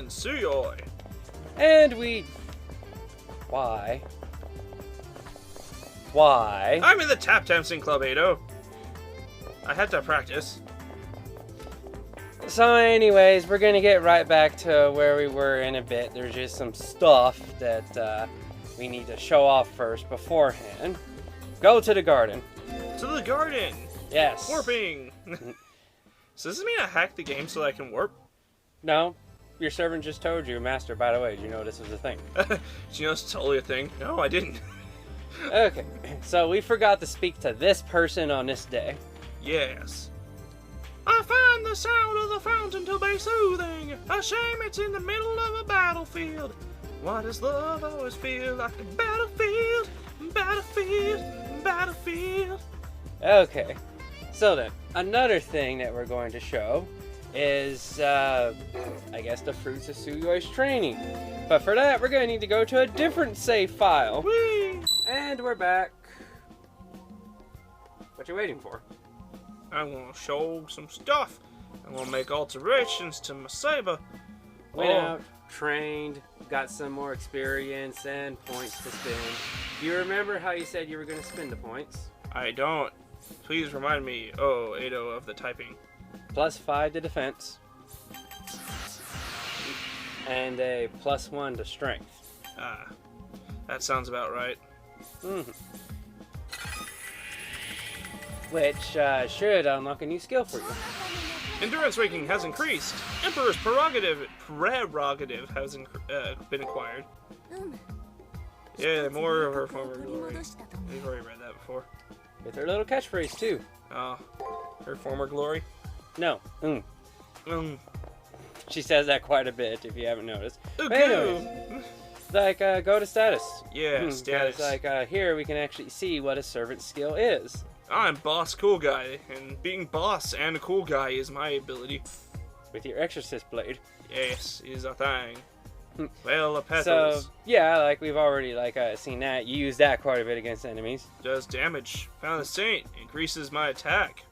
on Tsuyoi. And we... Why? Why? I'm in the tap dancing club, Atou. I had to practice. So anyways, we're gonna get right back to where we were in a bit. There's just some stuff that we need to show off first beforehand. Go to the garden. To the garden! Yes. Warping! So does this mean I hacked the game so that I can warp? No. Your servant just told you, Master, by the way, did you know this was a thing? Do you know it's totally a thing? No, I didn't. Okay, so we forgot to speak to this person on this day. Yes. I find the sound of the fountain to be soothing. A shame it's in the middle of a battlefield. Why does love always feel like a battlefield? Battlefield, battlefield. Okay, so then, another thing that we're going to show is, I guess, the fruits of Tsuyoi's training. But for that, we're going to need to go to a different save file. Whee! And we're back. What you waiting for? I'm gonna show some stuff. I'm gonna make alterations to my saber. Went out, trained, got some more experience and points to spend. Do you remember how you said you were going to spend the points? I don't. Please remind me, Atou, of the typing. +5 to defense. And a +1 to strength. Ah, that sounds about right. Mm-hmm. Which should unlock a new skill for you. Endurance ranking has increased. Emperor's prerogative has been acquired. Yeah, more of her former glory. We've already read that before. With her little catchphrase too. Oh, her former glory? No. She says that quite a bit if you haven't noticed. Ooh, But anyways, like go to status. Yeah, status. Like here we can actually see what a servant's skill is. I'm boss cool guy, and being boss and a cool guy is my ability. With your exorcist blade. Yes, is a thing. Well, a petals. So yeah, like we've already seen that. You use that quite a bit against enemies. Does damage. Found the Saint increases my attack.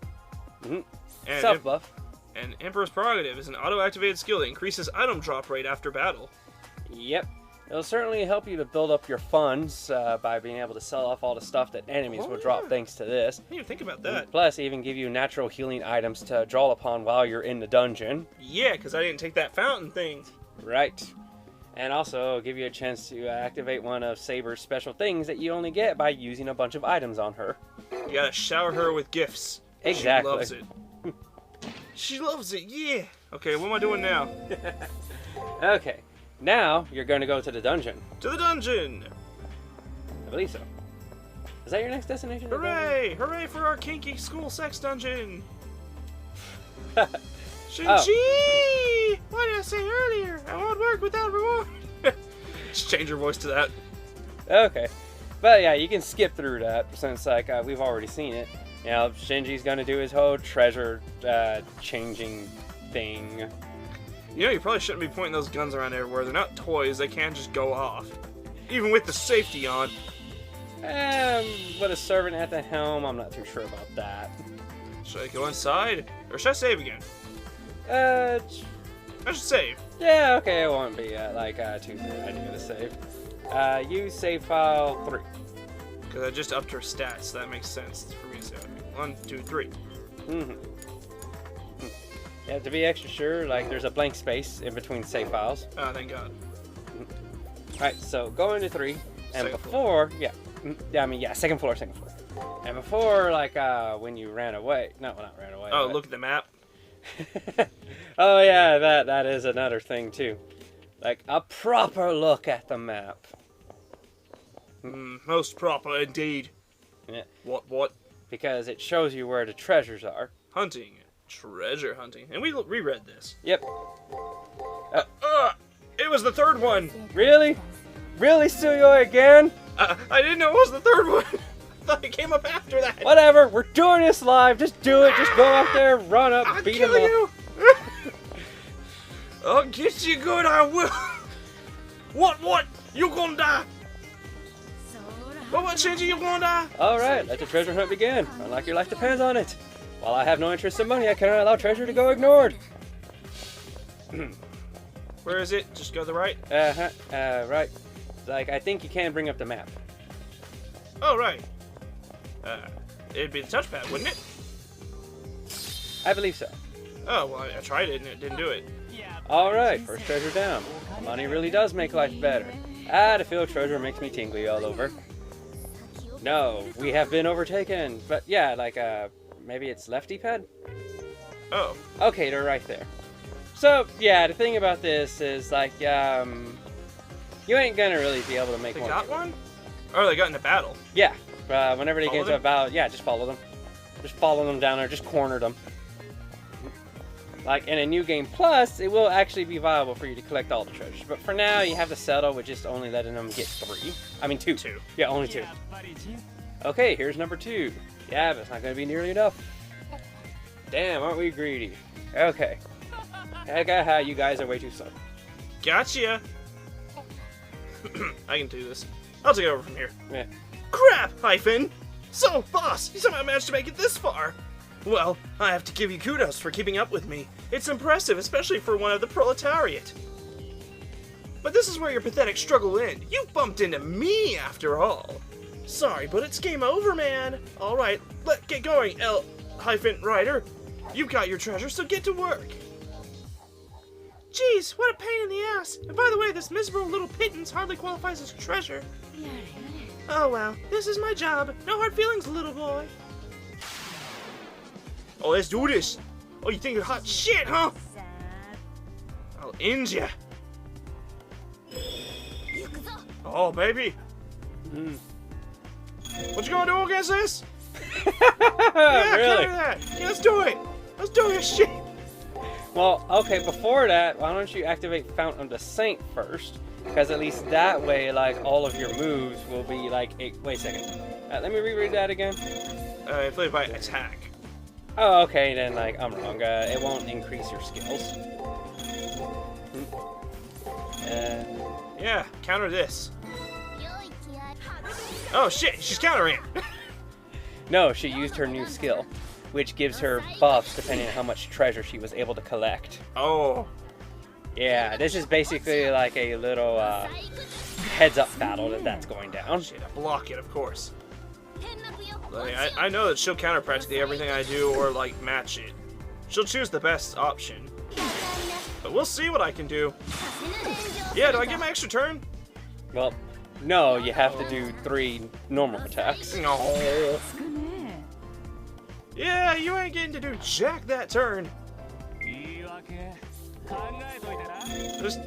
Mm-hmm. And Self buff. And Emperor's Prerogative is an auto-activated skill that increases item drop rate after battle. Yep. It'll certainly help you to build up your funds by being able to sell off all the stuff that enemies will drop thanks to this. I didn't even think about that. Plus, even give you natural healing items to draw upon while you're in the dungeon. Yeah, because I didn't take that fountain thing. Right. And also give you a chance to activate one of Saber's special things that you only get by using a bunch of items on her. You gotta shower her with gifts. Exactly. She loves it. She loves it, yeah. Okay, what am I doing now? Okay. Now, you're going to go to the dungeon. To the dungeon! I believe so. Is that your next destination? Hooray! Hooray for our kinky school sex dungeon! Shinji! Oh. What did I say earlier? I won't work without reward! Just change your voice to that. Okay. But yeah, you can skip through that since we've already seen it. You know, Shinji's going to do his whole treasure changing thing. You know, you probably shouldn't be pointing those guns around everywhere. They're not toys. They can't just go off. Even with the safety on. With a servant at the helm, I'm not too sure about that. Should I go inside? Or should I save again? I should save. Yeah, okay, it won't be too bad idea to save. Use save file 3. Because I just upped her stats, so that makes sense for me to save. 1, 2, 3. Mm-hmm. Yeah, to be extra sure, there's a blank space in between save files. Oh, thank God. Alright, so go into 3, and Second before, second floor. And before, when you ran away, not ran away. Oh, look at the map. Oh yeah, that is another thing too. A proper look at the map. Most proper indeed. Yeah. What? Because it shows you where the treasures are. Hunting. Treasure hunting. And we reread this. Yep. It was the third one! Really? Really, Tsuyoi again? I didn't know it was the third one! I thought it came up after that! Whatever, we're doing this live, just do it, just go out there, run up, I'll beat him kill up. you! I'll get you good, I will! What? You gonna die! What, Shinji, you gonna die? Alright, let the treasure hunt begin. Unlike your life depends on it. While I have no interest in money, I cannot allow treasure to go ignored. Where is it? Just go to the right? Right. Like, I think you can bring up the map. Oh, right. It'd be the touchpad, wouldn't it? I believe so. Oh, well, I tried it and it didn't do it. Alright, first treasure down. Money really does make life better. To feel treasure makes me tingly all over. No, we have been overtaken. But yeah, like, maybe it's lefty pad? Oh. Okay, they're right there. So, yeah, the thing about this is, like, you ain't gonna really be able to make They one. got one? Oh, they got in a battle. Yeah, whenever they get into a them? battle, yeah, just follow them. Just follow them down there, just corner them. Like, in a new game plus, it will actually be viable for you to collect all the treasures. But for now, you have to settle with just only letting them get 3. I mean, 2. 2. Yeah, only 2. Okay, here's number 2. Yeah, but it's not going to be nearly enough. Damn, aren't we greedy? Okay. How you guys are way too slow. Gotcha. I can do this. I'll take it over from here. Yeah. Crap, Hyphen! So, boss, you somehow managed to make it this far. Well, I have to give you kudos for keeping up with me. It's impressive, especially for one of the proletariat. But this is where your pathetic struggle will end. You bumped into me, after all. Sorry, but it's game over, man. All right, let's get going, L-Rider. You've got your treasure, so get to work. Jeez, what a pain in the ass. And by the way, this miserable little pittance hardly qualifies as treasure. Oh well, this is my job. No hard feelings, little boy. Oh, let's do this. Oh, you think you're hot shit, huh? I'll end ya. Oh, baby. What you gonna do against this? Yeah, really? counter that. Yeah, let's do it. Let's do this shit. Well, okay, before that, why don't you activate Fountain of the Saint first? Because at least that way, like, all of your moves will be like... wait a second. Let me reread that again. Played by attack. Oh, okay, then, like, I'm wrong. It won't increase your skills. Yeah, counter this. Oh shit, she's countering it. No, she used her new skill, which gives her buffs depending on how much treasure she was able to collect. Oh. Yeah, this is basically like a little heads-up battle that's going down. Shit, I block it, of course. Like, I know that she'll counter practically everything I do or, like, match it. She'll choose the best option. But we'll see what I can do. Yeah, do I get my extra turn? Well, no, you have to do 3 normal attacks. No. Yeah, you ain't getting to do jack that turn. Just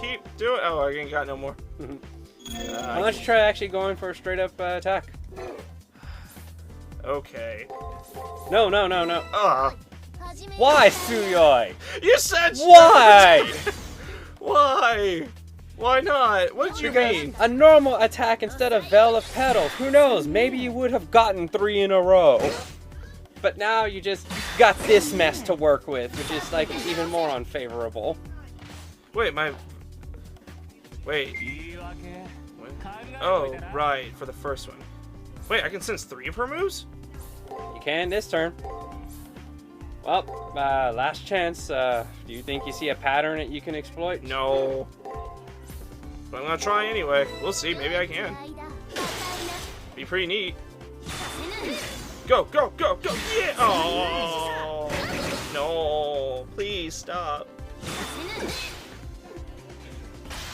keep doing. Oh, I ain't got no more. Why don't you try actually going for a straight-up attack? Okay. No. Why, Tsuyoi? You said Why? Why? Why not? What did you mean? A normal attack instead of Veil of Petals. Who knows? Maybe you would have gotten 3 in a row. But now you just got this mess to work with, which is like even more unfavorable. Wait, Wait. Oh, right, for the first one. Wait, I can sense 3 of her moves? You can this turn. Well, last chance. Do you think you see a pattern that you can exploit? No. But I'm gonna try anyway. We'll see, maybe I can. Be pretty neat. Go, yeah! Oh, no, please stop.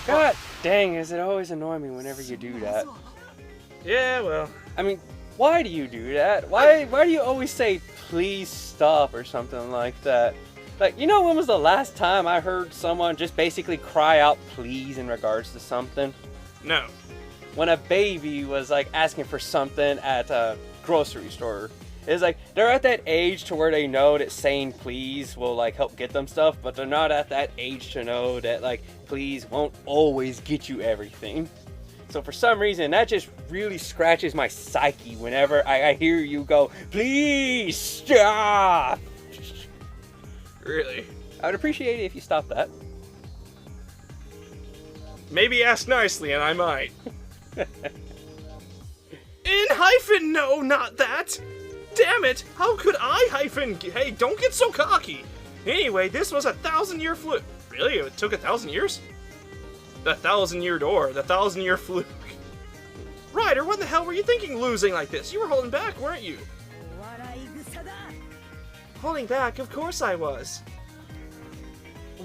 God dang, is it always annoy me whenever you do that. Yeah, well. I mean, why do you do that? Why do you always say, please stop or something like that? Like, you know when was the last time I heard someone just basically cry out please in regards to something? No. When a baby was like asking for something at a grocery store. It's like they're at that age to where they know that saying please will like help get them stuff, but they're not at that age to know that like please won't always get you everything. So for some reason that just really scratches my psyche whenever I hear you go, please stop. Really? I would appreciate it if you stopped that. Maybe ask nicely and I might. In hyphen, no, not that. Damn it, how could I hyphen? Hey, don't get so cocky. Anyway, this was a 1,000-year fluke. Really? It took 1,000 years? The 1,000-year door. The 1,000-year fluke. Ryder, what the hell were you thinking losing like this? You were holding back, weren't you? Holding back? Of course I was.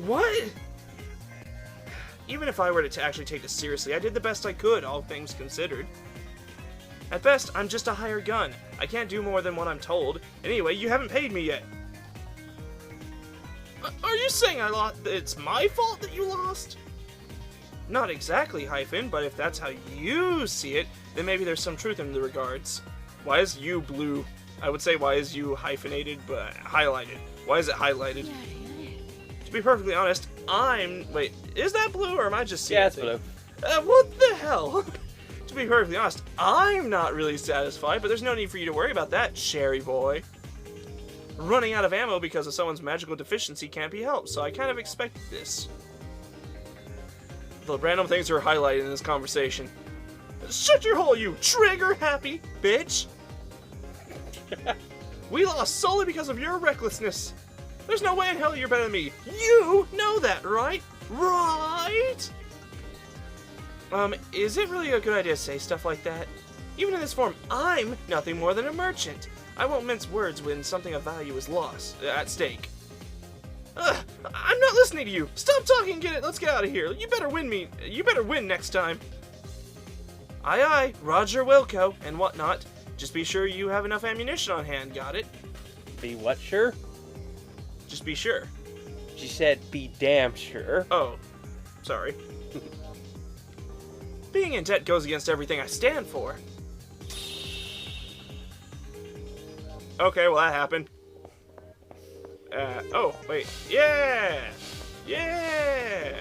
What? Even if I were to actually take this seriously, I did the best I could, all things considered. At best, I'm just a hired gun. I can't do more than what I'm told. Anyway, you haven't paid me yet. Are you saying I lost? It's my fault that you lost? Not exactly, Hyphen, but if that's how you see it, then maybe there's some truth in the regards. Why is you blue? I would say why is you hyphenated, but highlighted. Why is it highlighted? To be perfectly honest, wait, is that blue or am I just seeing it? Yeah, it's blue. What the hell? To be perfectly honest, I'm not really satisfied, but there's no need for you to worry about that, Sherry boy. Running out of ammo because of someone's magical deficiency can't be helped, so I kind of expected this. The random things are highlighted in this conversation. Shut your hole, you trigger-happy bitch! We lost solely because of your recklessness. There's no way in hell you're better than me. You know that, right? Right? Is it really a good idea to say stuff like that? Even in this form, I'm nothing more than a merchant. I won't mince words when something of value is lost, at stake. Ugh, I'm not listening to you. Stop talking and get it. Let's get out of here. You better win me. You better win next time. Aye aye, Roger Wilco, and whatnot. Just be sure you have enough ammunition on hand, got it? Be what sure? Just be sure. She said be damn sure. Oh, sorry. Being in debt goes against everything I stand for. Okay, well that happened. Oh, wait. Yeah! Yeah!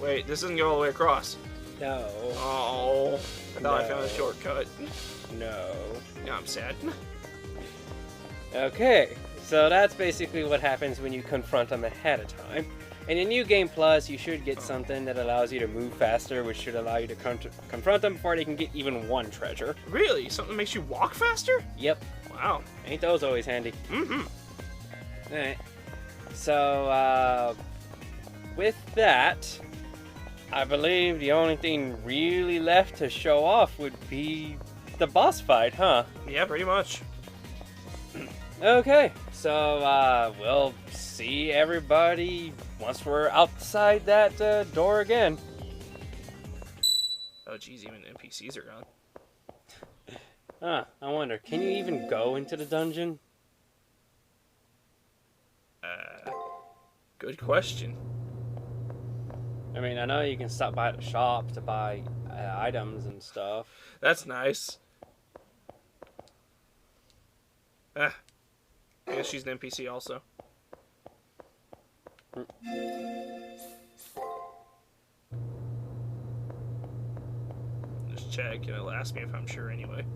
Wait, this doesn't go all the way across. No. Oh, I thought I found a shortcut. No. Now I'm sad. Okay, so that's basically what happens when you confront them ahead of time. And in New Game Plus, you should get something that allows you to move faster, which should allow you to confront them before they can get even one treasure. Really? Something that makes you walk faster? Yep. Wow. Ain't those always handy? Mm-hmm. Alright. So, with that, I believe the only thing really left to show off would be the boss fight, huh? Yeah, pretty much. Okay, so we'll see everybody once we're outside that door again. Oh geez, even NPCs are gone. Huh, I wonder, can you even go into the dungeon? Good question. I mean, I know you can stop by the shop to buy items and stuff. That's nice. I guess she's an NPC also. Just check, and it'll ask me if I'm sure anyway.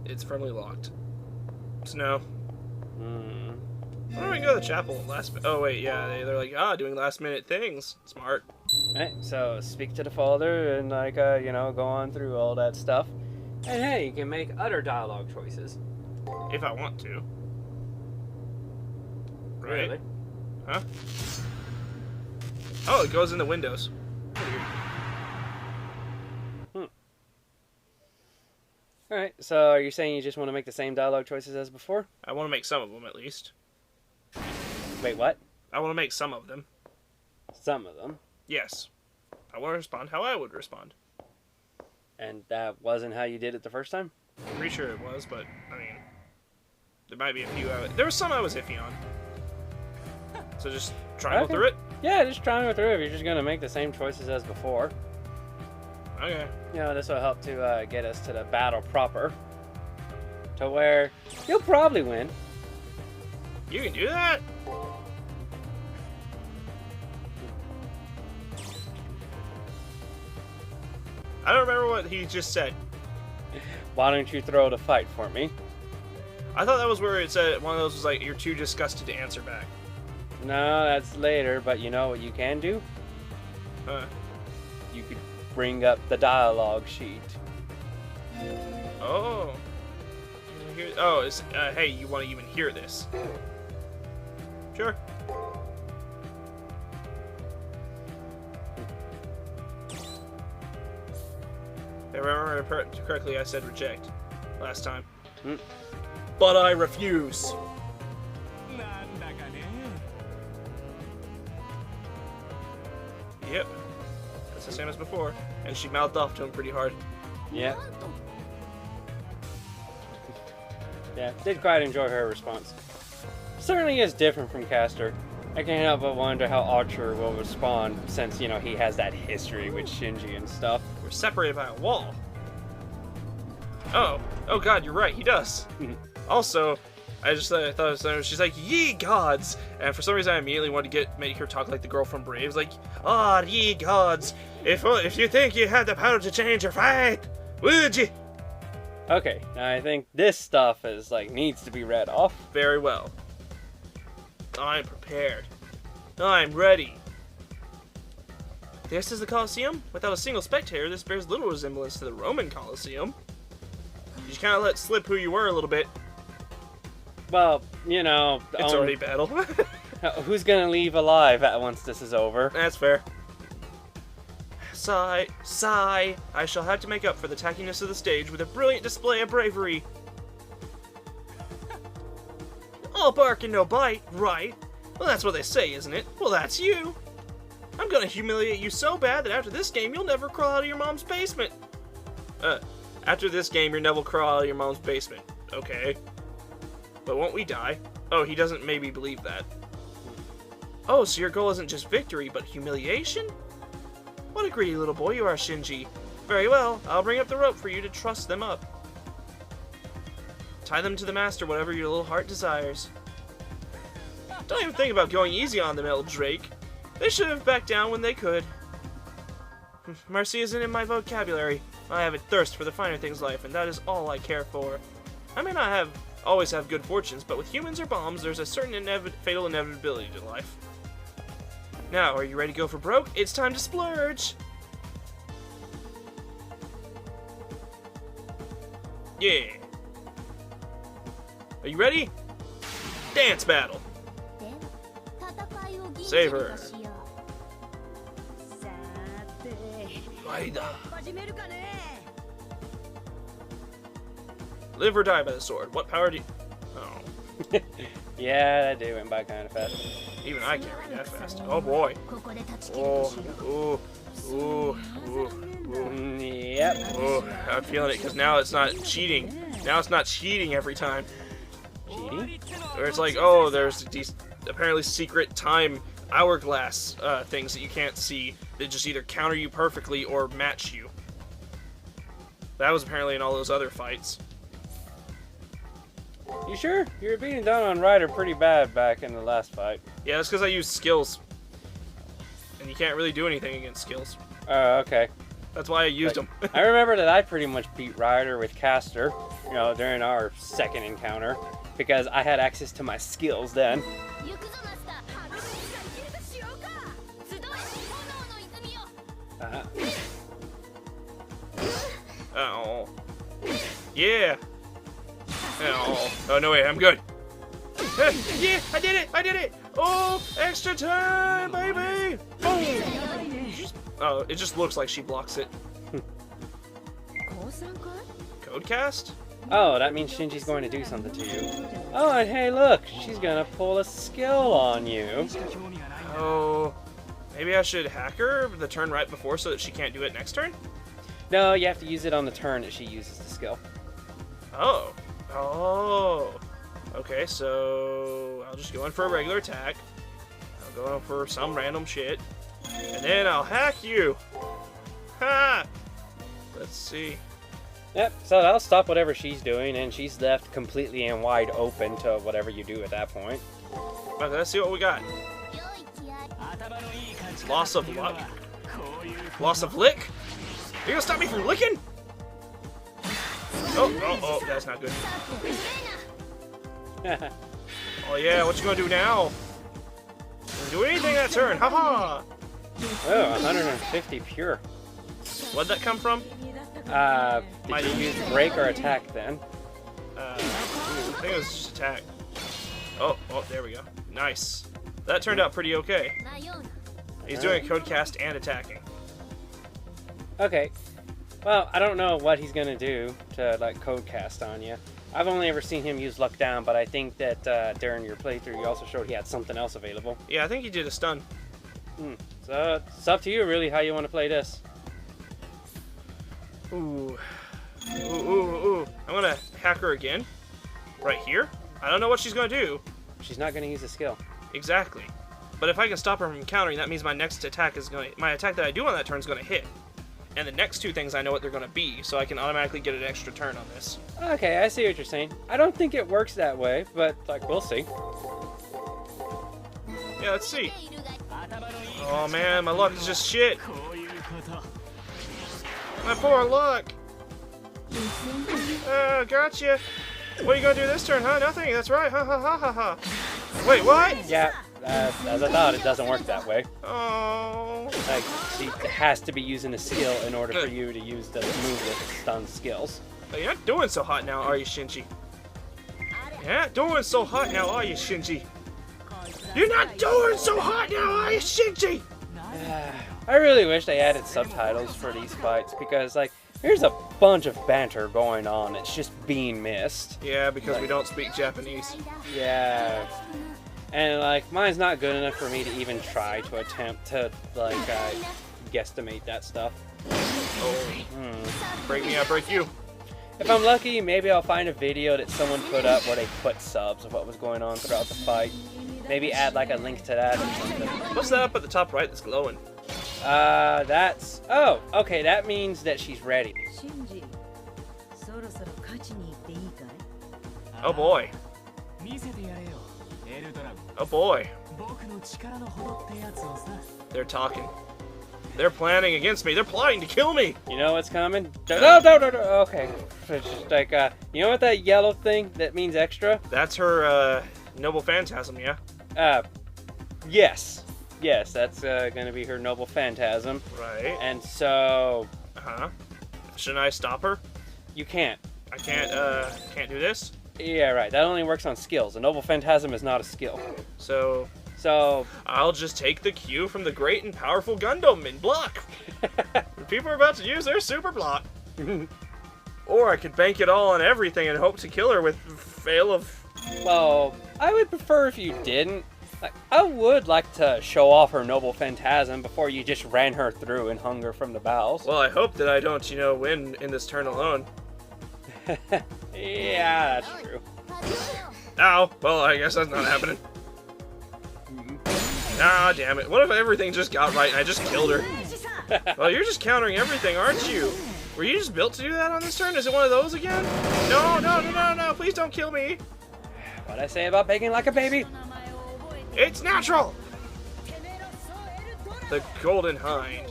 It's firmly locked. So no. Why don't we go to the chapel last minute? Oh wait, yeah, they're like, doing last minute things. Smart. Alright, so speak to the folder and go on through all that stuff. And hey, you can make other dialogue choices. If I want to. Right? Really? Huh? Oh, it goes in the windows. Alright, so are you saying you just want to make the same dialogue choices as before? I want to make some of them, at least. Wait, what? I want to make some of them. Some of them. Yes. I want to respond how I would respond. And that wasn't how you did it the first time? I'm pretty sure it was, but, I mean, there might be a few. There was some I was iffy on. So just try and go through it? Yeah, just try and go through it. If you're just going to make the same choices as before. Okay. This will help to get us to the battle proper. To where you'll probably win. You can do that? I don't remember what he just said. Why don't you throw the fight for me? I thought that was where it said one of those was like, you're too disgusted to answer back. No, that's later, but you know what you can do? Huh. You could bring up the dialogue sheet. Oh. Oh, it's, hey, you want to even hear this? Sure. If I remember correctly, I said reject last time. But I refuse. Yep. That's the same as before. And she mouthed off to him pretty hard. Yeah. Yeah, did quite enjoy her response. Certainly is different from Caster. I can't help but wonder how Archer will respond since, you know, he has that history with Shinji and stuff. We're separated by a wall. Oh god, you're right, he does. Also, I just thought it was, she's like, ye gods! And for some reason I immediately wanted to make her talk like the girl from Brave. Like, ah, ye gods! If you think you had the power to change your fate, would you? Okay, now I think this stuff is like needs to be read off. Very well. I'm prepared. I'm ready. This is the Colosseum? Without a single spectator, this bears little resemblance to the Roman Colosseum. You just kind of let slip who you were a little bit. Well, you know... It's already battle. Who's gonna leave alive once this is over? That's fair. Sigh, sigh. I shall have to make up for the tackiness of the stage with a brilliant display of bravery. All bark and no bite, right? Well, that's what they say, isn't it? Well, that's you. I'm gonna humiliate you so bad that after this game, you'll never crawl out of your mom's basement. After this game, you'll never crawl out of your mom's basement. Okay. But won't we die? Oh, he doesn't maybe believe that. Oh, so your goal isn't just victory, but humiliation? What a greedy little boy you are, Shinji. Very well, I'll bring up the rope for you to truss them up. Tie them to the master, whatever your little heart desires. Don't even think about going easy on them, El Drake. They should have backed down when they could. Mercy isn't in my vocabulary. I have a thirst for the finer things in life, and that is all I care for. I may not always have good fortunes, but with humans or bombs, there's a certain fatal inevitability to life. Now, are you ready to go for broke? It's time to splurge! Yeah! Are you ready? Dance battle! Saber! Live or die by the sword. What power do you... Oh. Yeah, that day went by kind of fast. Even I can't read that fast. Oh boy. Oh, ooh, ooh, ooh. Yep. Oh, I'm feeling it because now it's not cheating. Now it's not cheating every time. Cheating? Or it's like, oh, there's these apparently secret time hourglass things that you can't see that just either counter you perfectly or match you. That was apparently in all those other fights. You sure? You were beating down on Ryder pretty bad back in the last fight. Yeah, that's because I used skills. And you can't really do anything against skills. Oh, okay. That's why I used them. I remember that I pretty much beat Ryder with Caster, you know, during our second encounter, because I had access to my skills then. Oh. Yeah. Oh, no way, I'm good. Yeah, I did it! I did it! Oh, extra time, baby! Boom! Oh, it just looks like she blocks it. Codecast? Oh, that means Shinji's going to do something to you. Oh, and hey, look! She's gonna pull a skill on you. Oh, maybe I should hack her the turn right before so that she can't do it next turn? No, you have to use it on the turn that she uses the skill. Oh. Oh. Okay, so I'll just go in for a regular attack. I'll go in for some random shit. And then I'll hack you. Ha! Let's see. Yep, so that'll stop whatever she's doing, and she's left completely and wide open to whatever you do at that point. Okay, let's see what we got. Loss of luck. Loss of lick? Are you gonna stop me from licking? Oh, that's not good. Oh yeah, what you gonna do now? Don't do anything that turn, haha! Oh, 150 pure. Where'd that come from? Did you use break or attack then? I think it was just attack. Oh, there we go. Nice. That turned out pretty okay. He's doing a code cast and attacking. Okay. Well, I don't know what he's gonna do to like code cast on you. I've only ever seen him use luck down, but I think that during your playthrough you also showed he had something else available. Yeah, I think he did a stun. So it's up to you really how you want to play this. Ooh. Ooh. I'm gonna hack her again. Right here. I don't know what she's gonna do. She's not gonna use a skill. Exactly. But if I can stop her from countering, that means my next attack is my attack that I do on that turn is gonna hit. And the next two things I know what they're gonna be, so I can automatically get an extra turn on this. Okay, I see what you're saying. I don't think it works that way, but like we'll see. Yeah, let's see. Oh man, my luck is just shit. My poor luck. Gotcha. What are you gonna do this turn, huh? Nothing. That's right. Ha ha ha ha ha. Wait, what? Yeah, as I thought, it doesn't work that way. Oh. Like, she has to be using a skill in order for you to use the move with stun skills. You're not doing so hot now, are you, Shinji? You're not doing so hot now, are you, Shinji? You're not doing so hot now, are you, Shinji? I really wish they added subtitles for these fights because, like, there's a bunch of banter going on. It's just being missed. Yeah, because we don't speak Japanese. Yeah. And, like, mine's not good enough for me to even try to attempt to, like, guesstimate that stuff. Oh. Break me, I break you. If I'm lucky, maybe I'll find a video that someone put up where they put subs of what was going on throughout the fight. Maybe add, like, a link to that or something. What's that up at the top right that's glowing? That's... Oh, okay, that means that she's ready. Oh boy. Oh boy. They're talking. They're planning against me. They're plotting to kill me. You know what's coming? No. Okay. It's just like, you know what that yellow thing that means extra? That's her, noble phantasm, yeah? Yes. Yes, that's gonna be her noble phantasm. Right. And so... Uh-huh. Shouldn't I stop her? You can't. I can't do this? Yeah, right. That only works on skills. A noble phantasm is not a skill. So I'll just take the cue from the great and powerful Gundam and block. People are about to use their super block. Or I could bank it all on everything and hope to kill her with fail of... Well, I would prefer if you didn't. Like, I would like to show off her noble phantasm before you just ran her through and hung her from the bowels. Well, I hope that I don't, win in this turn alone. Yeah, that's true. Ow. Well, I guess that's not happening. Ah, damn it. What if everything just got right and I just killed her? Well, you're just countering everything, aren't you? Were you just built to do that on this turn? Is it one of those again? No. Please don't kill me. What'd I say about begging like a baby? It's natural! The Golden Hind.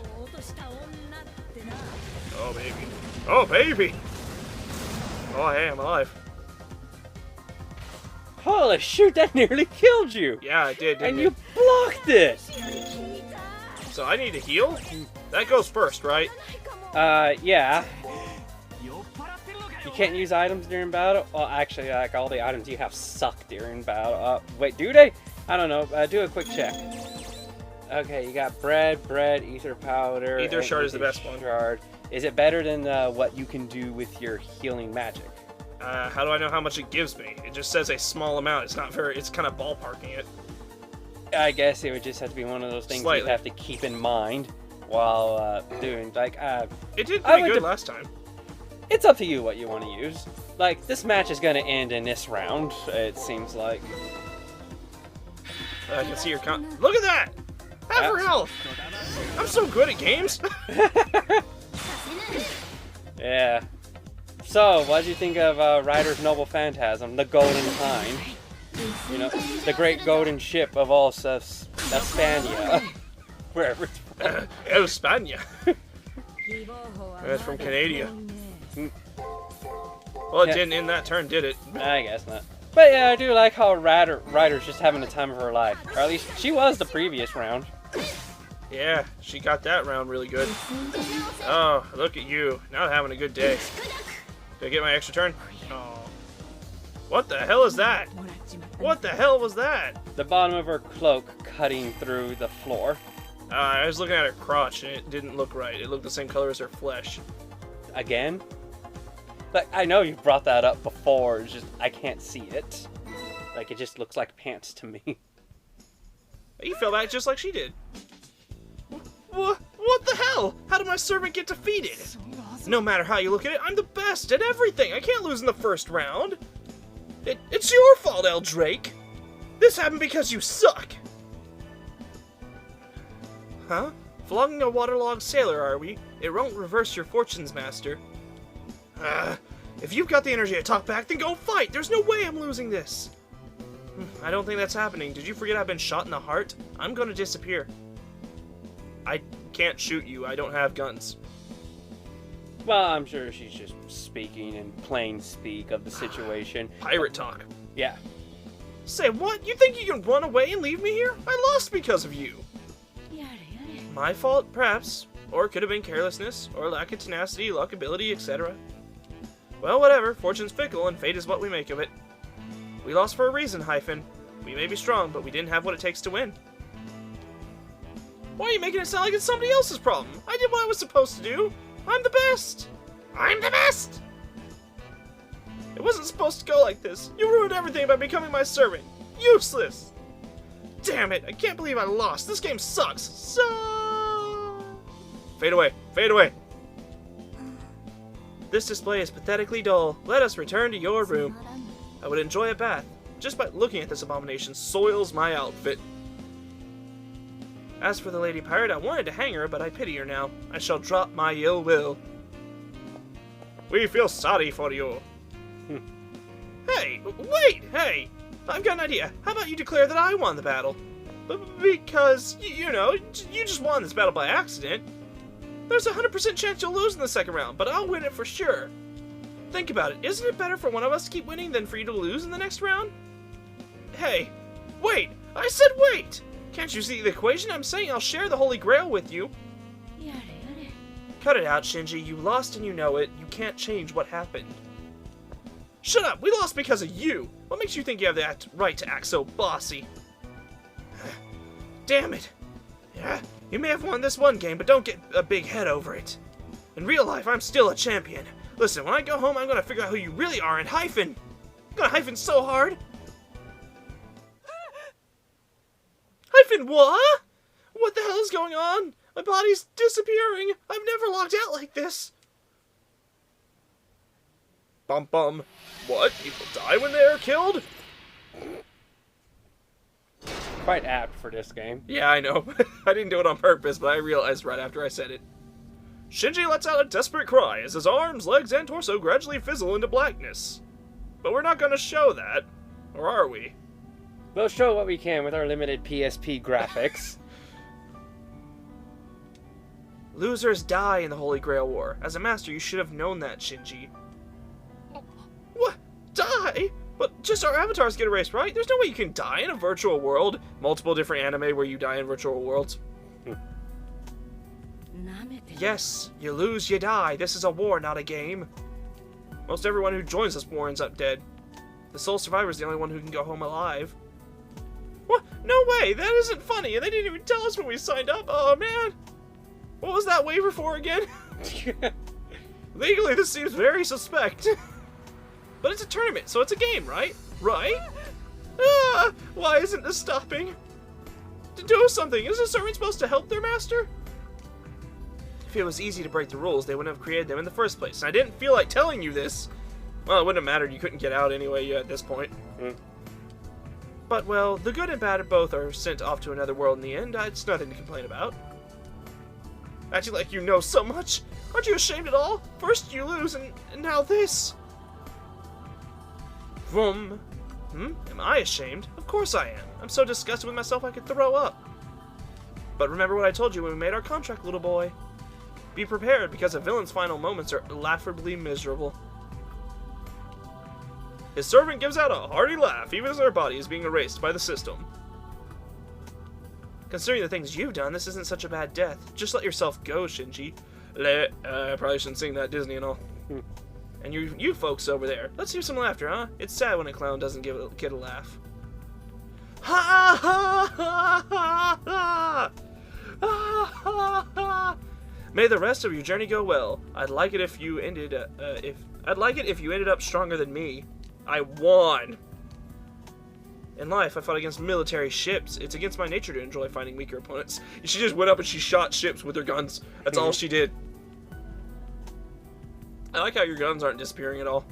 Oh, baby. Oh, baby! Oh, hey, I'm alive. Holy shoot, that nearly killed you! Yeah, it did, didn't and you blocked it! So I need to heal? That goes first, right? Yeah. You can't use items during battle? Well, actually, like, all the items you have suck during battle. Wait, do they? I don't know. Do a quick check. Okay, you got bread, ether powder. Ether shard is the best one. Is it better than what you can do with your healing magic? How do I know how much it gives me? It just says a small amount. It's not very... It's kind of ballparking it. I guess it would just have to be one of those things you have to keep in mind while doing, like... it did pretty good last time. It's up to you what you want to use. Like, this match is going to end in this round, it seems like. I can see your Look at that! Half her health! I'm so good at games! Yeah. So, what did you think of Ryder's Noble Phantasm, the Golden Hind? You know, the great golden ship of all Espania. Wherever it's from. Espania. That's from Canada. Well, it didn't end that turn, did it? I guess not. But yeah, I do like how Ryder's just having the time of her life. Or at least she was the previous round. Yeah, she got that round really good. Oh, look at you. Not having a good day. Did I get my extra turn? Oh. What the hell is that? What the hell was that? The bottom of her cloak cutting through the floor. I was looking at her crotch and it didn't look right. It looked the same color as her flesh. Again? Like, I know you brought that up before, it's just I can't see it. Like, it just looks like pants to me. You fell back just like she did. What the hell? How did my servant get defeated? No matter how you look at it, I'm the best at everything. I can't lose in the first round. It's your fault, El Drake. This happened because you suck. Huh? Flogging a waterlogged sailor, are we? It won't reverse your fortunes, master. If you've got the energy to talk back, then go fight. There's no way I'm losing this. I don't think that's happening. Did you forget I've been shot in the heart? I'm gonna disappear. I can't shoot you. I don't have guns. Well, I'm sure she's just speaking in plain speak of the situation. Pirate talk. Yeah. Say what? You think you can run away and leave me here? I lost because of you. My fault, perhaps. Or it could have been carelessness, or lack of tenacity, luck, ability, etc. Well, whatever. Fortune's fickle, and fate is what we make of it. We lost for a reason, Hyphen. We may be strong, but we didn't have what it takes to win. Why are you making it sound like it's somebody else's problem? I did what I was supposed to do. I'm the best. I'm the best. It wasn't supposed to go like this. You ruined everything by becoming my servant. Useless. Damn it, I can't believe I lost. This game sucks. Fade away. Fade away. This display is pathetically dull. Let us return to your room. I would enjoy a bath. Just by looking at this abomination soils my outfit. As for the Lady Pirate, I wanted to hang her, but I pity her now. I shall drop my ill will. We feel sorry for you. Hey, wait, hey! I've got an idea. How about you declare that I won the battle? Because, you know, you just won this battle by accident. There's a 100% chance you'll lose in the second round, but I'll win it for sure. Think about it. Isn't it better for one of us to keep winning than for you to lose in the next round? Hey, wait! I said wait! Can't you see the equation? I'm saying I'll share the Holy Grail with you. Cut it out, Shinji. You lost and you know it. You can't change what happened. Shut up! We lost because of you! What makes you think you have that right to act so bossy? Damn it! Yeah, you may have won this one game, but don't get a big head over it. In real life, I'm still a champion. Listen, when I go home, I'm gonna figure out who you really are and hyphen! I'm gonna hyphen so hard! Hyphen what? What the hell is going on? My body's disappearing! I've never locked out like this! Bum bum. What? People die when they are killed? Quite apt for this game. Yeah, I know. I didn't do it on purpose, but I realized right after I said it. Shinji lets out a desperate cry as his arms, legs, and torso gradually fizzle into blackness. But we're not going to show that. Or are we? We'll show what we can with our limited PSP graphics. Losers die in the Holy Grail War. As a master, you should have known that, Shinji. What? Die? But just our avatars get erased, right? There's no way you can die in a virtual world. Multiple different anime where you die in virtual worlds. Yes, you lose, you die. This is a war, not a game. Most everyone who joins this war ends up dead. The sole survivor is the only one who can go home alive. What? No way! That isn't funny, and they didn't even tell us when we signed up. Oh, man. What was that waiver for again? Legally, this seems very suspect. But it's a tournament, so it's a game, right? Right? Ah, why isn't this stopping? To do something. Is a servant supposed to help their master? If it was easy to break the rules, they wouldn't have created them in the first place. And I didn't feel like telling you this. Well, it wouldn't have mattered. You couldn't get out anyway at this point. But, well, the good and bad of both are sent off to another world in the end. It's nothing to complain about. Acting like you know so much. Aren't you ashamed at all? First you lose, and now this. Vroom. Am I ashamed? Of course I am. I'm so disgusted with myself I could throw up. But remember what I told you when we made our contract, little boy. Be prepared, because a villain's final moments are laughably miserable. His servant gives out a hearty laugh, even as their body is being erased by the system. Considering the things you've done, this isn't such a bad death. Just let yourself go, Shinji. I probably shouldn't sing that, Disney and all. And you folks over there, let's hear some laughter, huh? It's sad when a clown doesn't get a laugh. Ha ha ha ha ha! Ha ha ha! May the rest of your journey go well. I'd like it if you ended up stronger than me. I won. In life, I fought against military ships. It's against my nature to enjoy fighting weaker opponents. She just went up and she shot ships with her guns. That's all she did. I like how your guns aren't disappearing at all.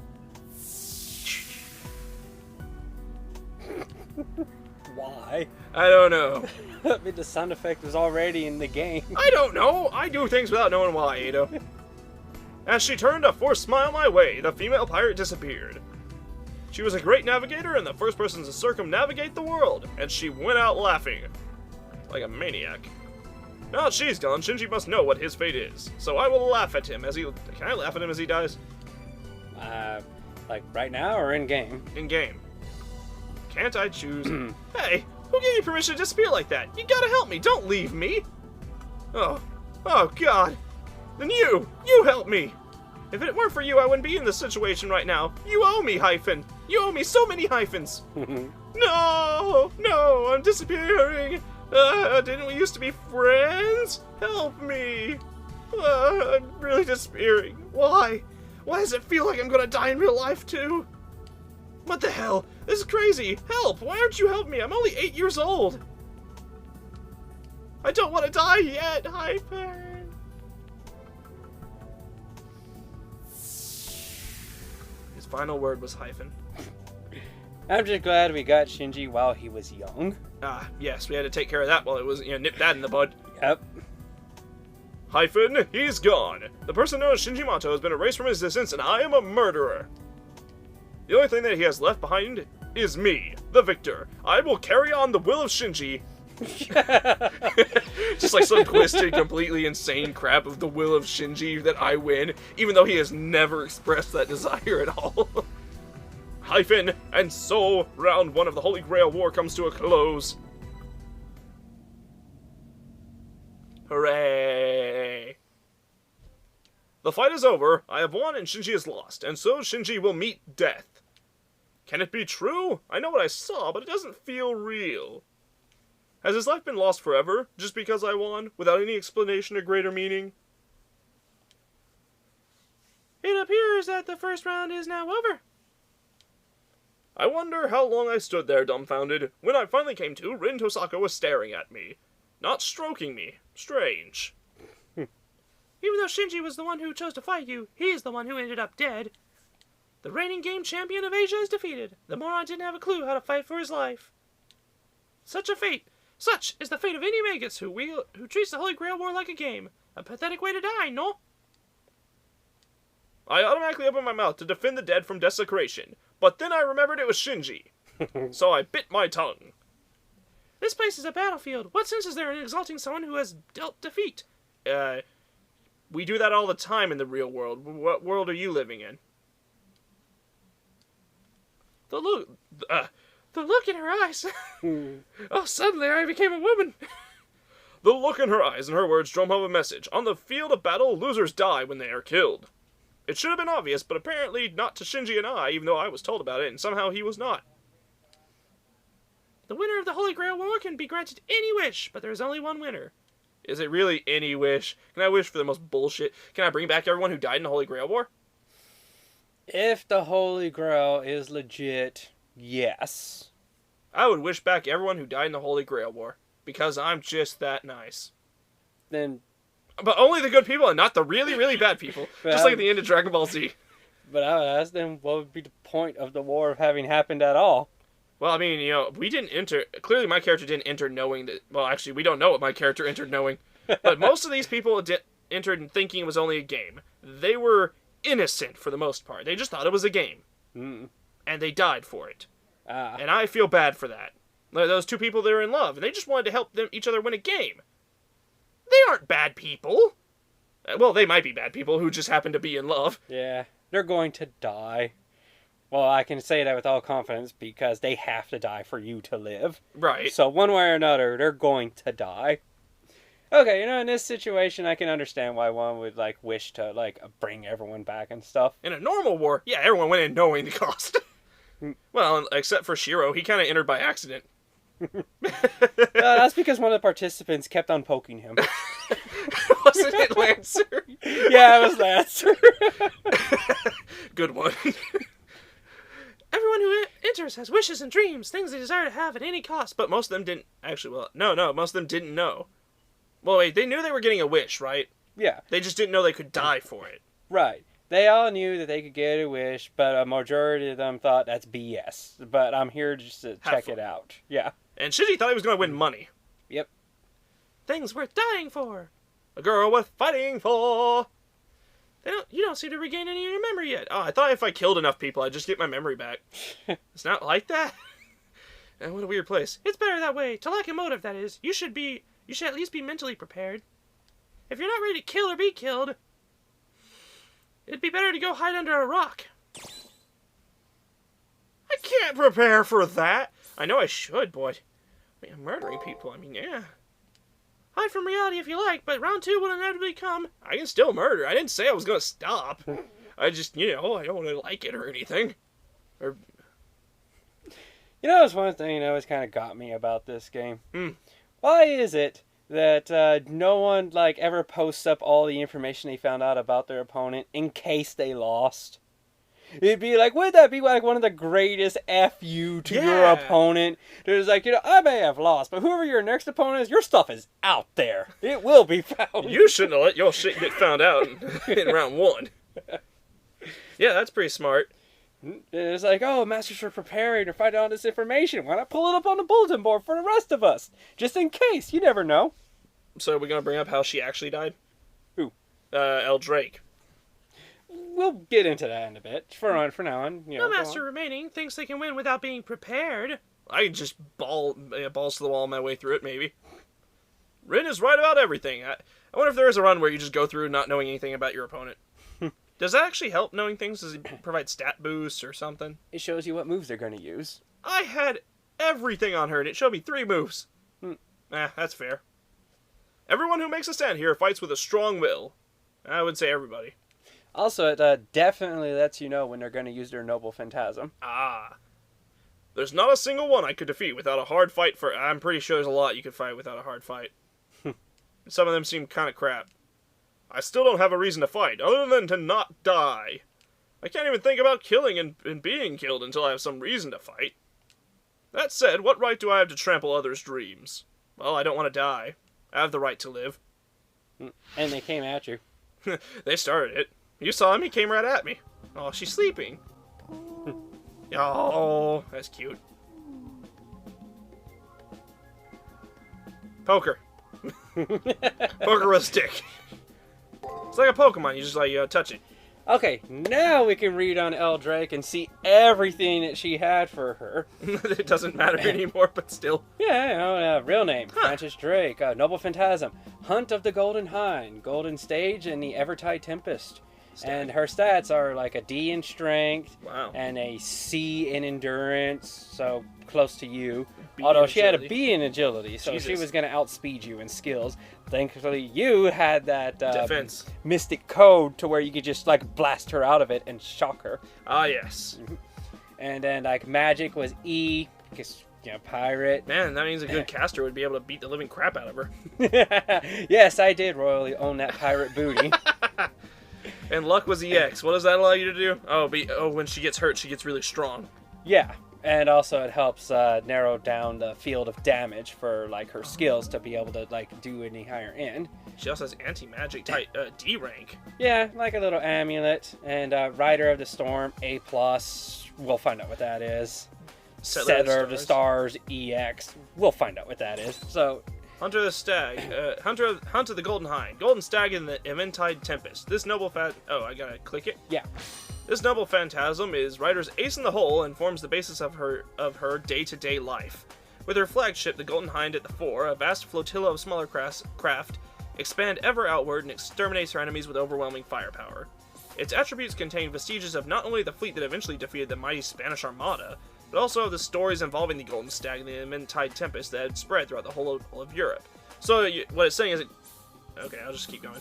Why? I don't know. I mean, the sound effect was already in the game. I don't know. I do things without knowing why, Atou. As she turned a forced smile my way, the female pirate disappeared. She was a great navigator and the first person to circumnavigate the world, and she went out laughing. Like a maniac. Now that she's gone, Shinji must know what his fate is. So I will laugh at him as he... Can I laugh at him as he dies? Like right now or in-game? In-game. Can't I choose? Hey, who gave you permission to disappear like that? You gotta help me, don't leave me! Oh God. Then you help me! If it weren't for you, I wouldn't be in this situation right now. You owe me, hyphen! You owe me so many hyphens! No, I'm disappearing! Didn't we used to be friends? Help me! I'm really disappearing. Why? Why does it feel like I'm gonna die in real life, too? What the hell? This is crazy! Help! Why aren't you helping me? I'm only 8 years old! I don't want to die yet, hyphen! His final word was hyphen. I'm just glad we got Shinji while he was young. Yes, we had to take care of that while it was, nip that in the bud. Yep. Hyphen, he's gone. The person known as Shinji Mato has been erased from existence, and I am a murderer. The only thing that he has left behind is me, the victor. I will carry on the will of Shinji. Just like some twisted, completely insane crap of the will of Shinji that I win, even though he has never expressed that desire at all. Hyphen, and so round 1 of the Holy Grail War comes to a close. Hooray! The fight is over, I have won and Shinji is lost, and so Shinji will meet death. Can it be true? I know what I saw, but it doesn't feel real. Has his life been lost forever, just because I won, without any explanation or greater meaning? It appears that the first round is now over. I wonder how long I stood there dumbfounded. When I finally came to, Rin Tosaka was staring at me. Not stroking me. Strange. Even though Shinji was the one who chose to fight you, he's the one who ended up dead. The reigning game champion of Asia is defeated. The moron didn't have a clue how to fight for his life. Such a fate. Such is the fate of any Magus who treats the Holy Grail War like a game. A pathetic way to die, no? I automatically opened my mouth to defend the dead from desecration, but then I remembered it was Shinji. So I bit my tongue. This place is a battlefield. What sense is there in exalting someone who has dealt defeat? We do that all the time in the real world. What world are you living in? The look in her eyes. Oh, suddenly I became a woman. The look in her eyes and her words drove home a message. On the field of battle, losers die when they are killed. It should have been obvious, but apparently not to Shinji and I, even though I was told about it, and somehow he was not. The winner of the Holy Grail War can be granted any wish, but there is only one winner. Is it really any wish? Can I wish for the most bullshit? Can I bring back everyone who died in the Holy Grail War? If the Holy Grail is legit, yes. I would wish back everyone who died in the Holy Grail War, because I'm just that nice. Then... But only the good people and not the really, really bad people. Just like the end of Dragon Ball Z. But I would ask them, what would be the point of the war of having happened at all? Well, I mean, we didn't enter... Clearly my character didn't enter knowing that... Well, actually, we don't know what my character entered knowing. But most of these people entered thinking it was only a game. They were innocent for the most part. They just thought it was a game. Mm. And they died for it. And I feel bad for that. Those two people that are in love, and they just wanted to help each other win a game. They aren't bad people. Well, they might be bad people who just happen to be in love. Yeah, they're going to die. Well, I can say that with all confidence because they have to die for you to live. Right. So one way or another, they're going to die. Okay, in this situation, I can understand why one would, wish to, bring everyone back and stuff. In a normal war, yeah, everyone went in knowing the cost. Well, except for Shiro. He kind of entered by accident. That's because one of the participants kept on poking him. Wasn't it Lancer? Yeah, it was Lancer. Good one. Everyone who enters has wishes and dreams, things they desire to have at any cost. But most of them didn't actually. Well, no, most of them didn't know. Well, wait, they knew they were getting a wish, right? Yeah. They just didn't know they could die for it. Right. They all knew that they could get a wish, but a majority of them thought that's BS. But I'm here just to check it out. Yeah. And Shiji thought he was going to win money. Yep. Things worth dying for. A girl worth fighting for. You don't seem to regain any of your memory yet. Oh, I thought if I killed enough people, I'd just get my memory back. It's not like that. And what a weird place. It's better that way. To lack a motive, that is. You should at least be mentally prepared. If you're not ready to kill or be killed, it'd be better to go hide under a rock. I can't prepare for that. I know I should, but I'm murdering people. I mean, yeah. Hide from reality if you like, but round 2 will inevitably come. I can still murder. I didn't say I was going to stop. I just, I don't want to like it or anything. Or... there's one thing that always kind of got me about this game. Why is it that no one, ever posts up all the information they found out about their opponent in case they lost? It'd be wouldn't that be one of the greatest FU to your opponent? There's I may have lost, but whoever your next opponent is, your stuff is out there. It will be found. You shouldn't have let your shit get found out in round 1. Yeah, that's pretty smart. It's masters are preparing to find out this information. Why not pull it up on the bulletin board for the rest of us? Just in case. You never know. So are we going to bring up how she actually died? Who? El Drake. We'll get into that in a bit. For now on, No master remaining thinks they can win without being prepared. I can just balls to the wall my way through it, maybe. Rin is right about everything. I wonder if there is a run where you just go through not knowing anything about your opponent. Does that actually help knowing things? Does it provide stat boosts or something? It shows you what moves they're going to use. I had everything on her, and it showed me 3 moves. That's fair. Everyone who makes a stand here fights with a strong will. I would say everybody. Also, it definitely lets you know when they're going to use their noble Phantasm. There's not a single one I could defeat without a hard fight for... I'm pretty sure there's a lot you could fight without a hard fight. Some of them seem kind of crap. I still don't have a reason to fight, other than to not die. I can't even think about killing and being killed until I have some reason to fight. That said, what right do I have to trample others' dreams? Well, I don't want to die. I have the right to live. And they came at you. They started it. You saw him, he came right at me. Oh, she's sleeping. Oh, that's cute. Poker. Poker with a stick. It's like a Pokemon, you just touch it. Okay, now we can read on El Drake and see everything that she had for her. It doesn't matter anymore, but still. Yeah, real name, Francis Drake, Noble Phantasm, Hunt of the Golden Hind, Golden Stage, and the Evertide Tempest. And her stats are a D in strength, and a C in endurance, so close to you. Although she had a B in agility, so she was going to outspeed you in skills. Thankfully, you had that defense mystic code to where you could just blast her out of it and shock her. Ah, yes. And then magic was E, because pirate. Man, that means a good caster would be able to beat the living crap out of her. Yes, I did royally own that pirate booty. And luck was EX. What does that allow you to do? When she gets hurt, she gets really strong. Yeah, and also it helps narrow down the field of damage for her skills to be able to do any higher end. She also has anti-magic type D rank. Yeah, a little amulet. And Rider of the Storm, A+. We'll find out what that is. Settler of the Stars, EX. We'll find out what that is. So... Hunter of the Stag, Hunt of the Golden Hind, Golden Stag in the Eventide Tempest. This noble I gotta click it? Yeah. This noble Phantasm is Ryder's ace in the hole and forms the basis of her day-to-day life. With her flagship, the Golden Hind at the fore, a vast flotilla of smaller craft expand ever outward and exterminates her enemies with overwhelming firepower. Its attributes contain vestiges of not only the fleet that eventually defeated the mighty Spanish Armada, but also of the stories involving the Golden Stag and the Eventide Tempest that had spread throughout the whole of Europe. So what it's saying is it Okay, I'll just keep going.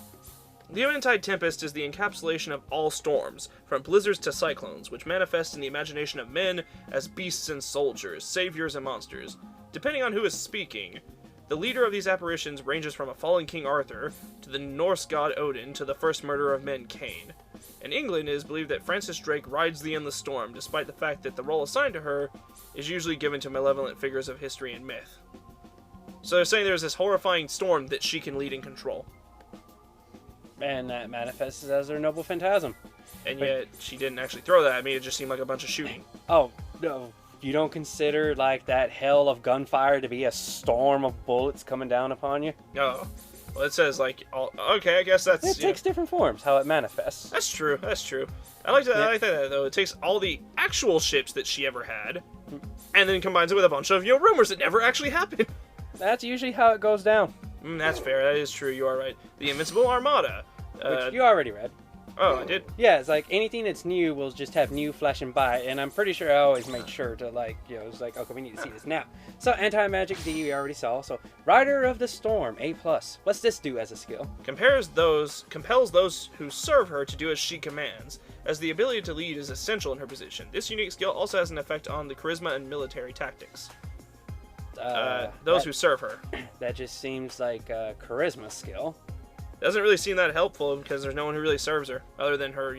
The Eventide Tempest is the encapsulation of all storms, from blizzards to cyclones, which manifest in the imagination of men as beasts and soldiers, saviors and monsters. Depending on who is speaking, the leader of these apparitions ranges from a fallen King Arthur, to the Norse god Odin, to the first murderer of men, Cain. In England, it is believed that Frances Drake rides the endless storm, despite the fact that the role assigned to her is usually given to malevolent figures of history and myth. So they're saying there's this horrifying storm that she can lead and control. And that manifests as her noble Phantasm. And yet, she didn't actually throw that at me, it just seemed like a bunch of shooting. Oh, no. You don't consider, like, that hell of gunfire to be a storm of bullets coming down upon you? Oh. Well, it says, like, okay, I guess that's... It takes different forms, how it manifests. That's true, that's true. I like that, yeah. I like that, though. It takes all the actual ships that she ever had, and then combines it with a bunch of, rumors that never actually happened. That's usually how it goes down. That's fair, that is true, you are right. The Invincible Armada. Which you already read. Oh, I did? Yeah, it's like anything that's new will just have new flashing by, and I'm pretty sure I always make sure to, like, it's like, okay, we need to see this now. So, Anti-Magic D, we already saw. So, Rider of the Storm, A+. What's this do as a skill? Compels those who serve her to do as she commands, as the ability to lead is essential in her position. This unique skill also has an effect on the charisma and military tactics. Those who serve her. That just seems like a charisma skill. Doesn't really seem that helpful because there's no one who really serves her other than her,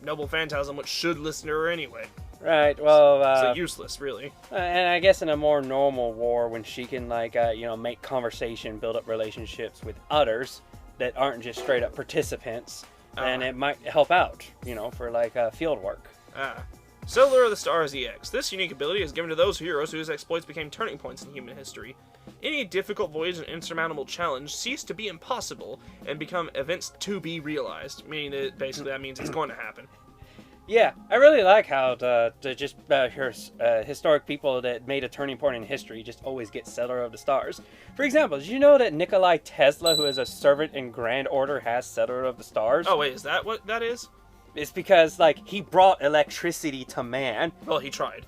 noble Phantasm, which should listen to her anyway. Right, well... so useless, really. And I guess in a more normal war, when she can, like, make conversation, build up relationships with others that aren't just straight-up participants, then it might help out, for, like, field work. Solar of the Stars EX. This unique ability is given to those heroes whose exploits became turning points in human history. Any difficult voyage and insurmountable challenge cease to be impossible and become events to be realized, meaning that basically that means it's going to happen. Yeah, I really like how historic people that made a turning point in history just always get Settler of the Stars. For example, did you know that Nikolai Tesla, who is a servant in Grand Order, has Settler of the Stars? Oh wait, is that what that is? It's because, like, he brought electricity to man. Well, he tried.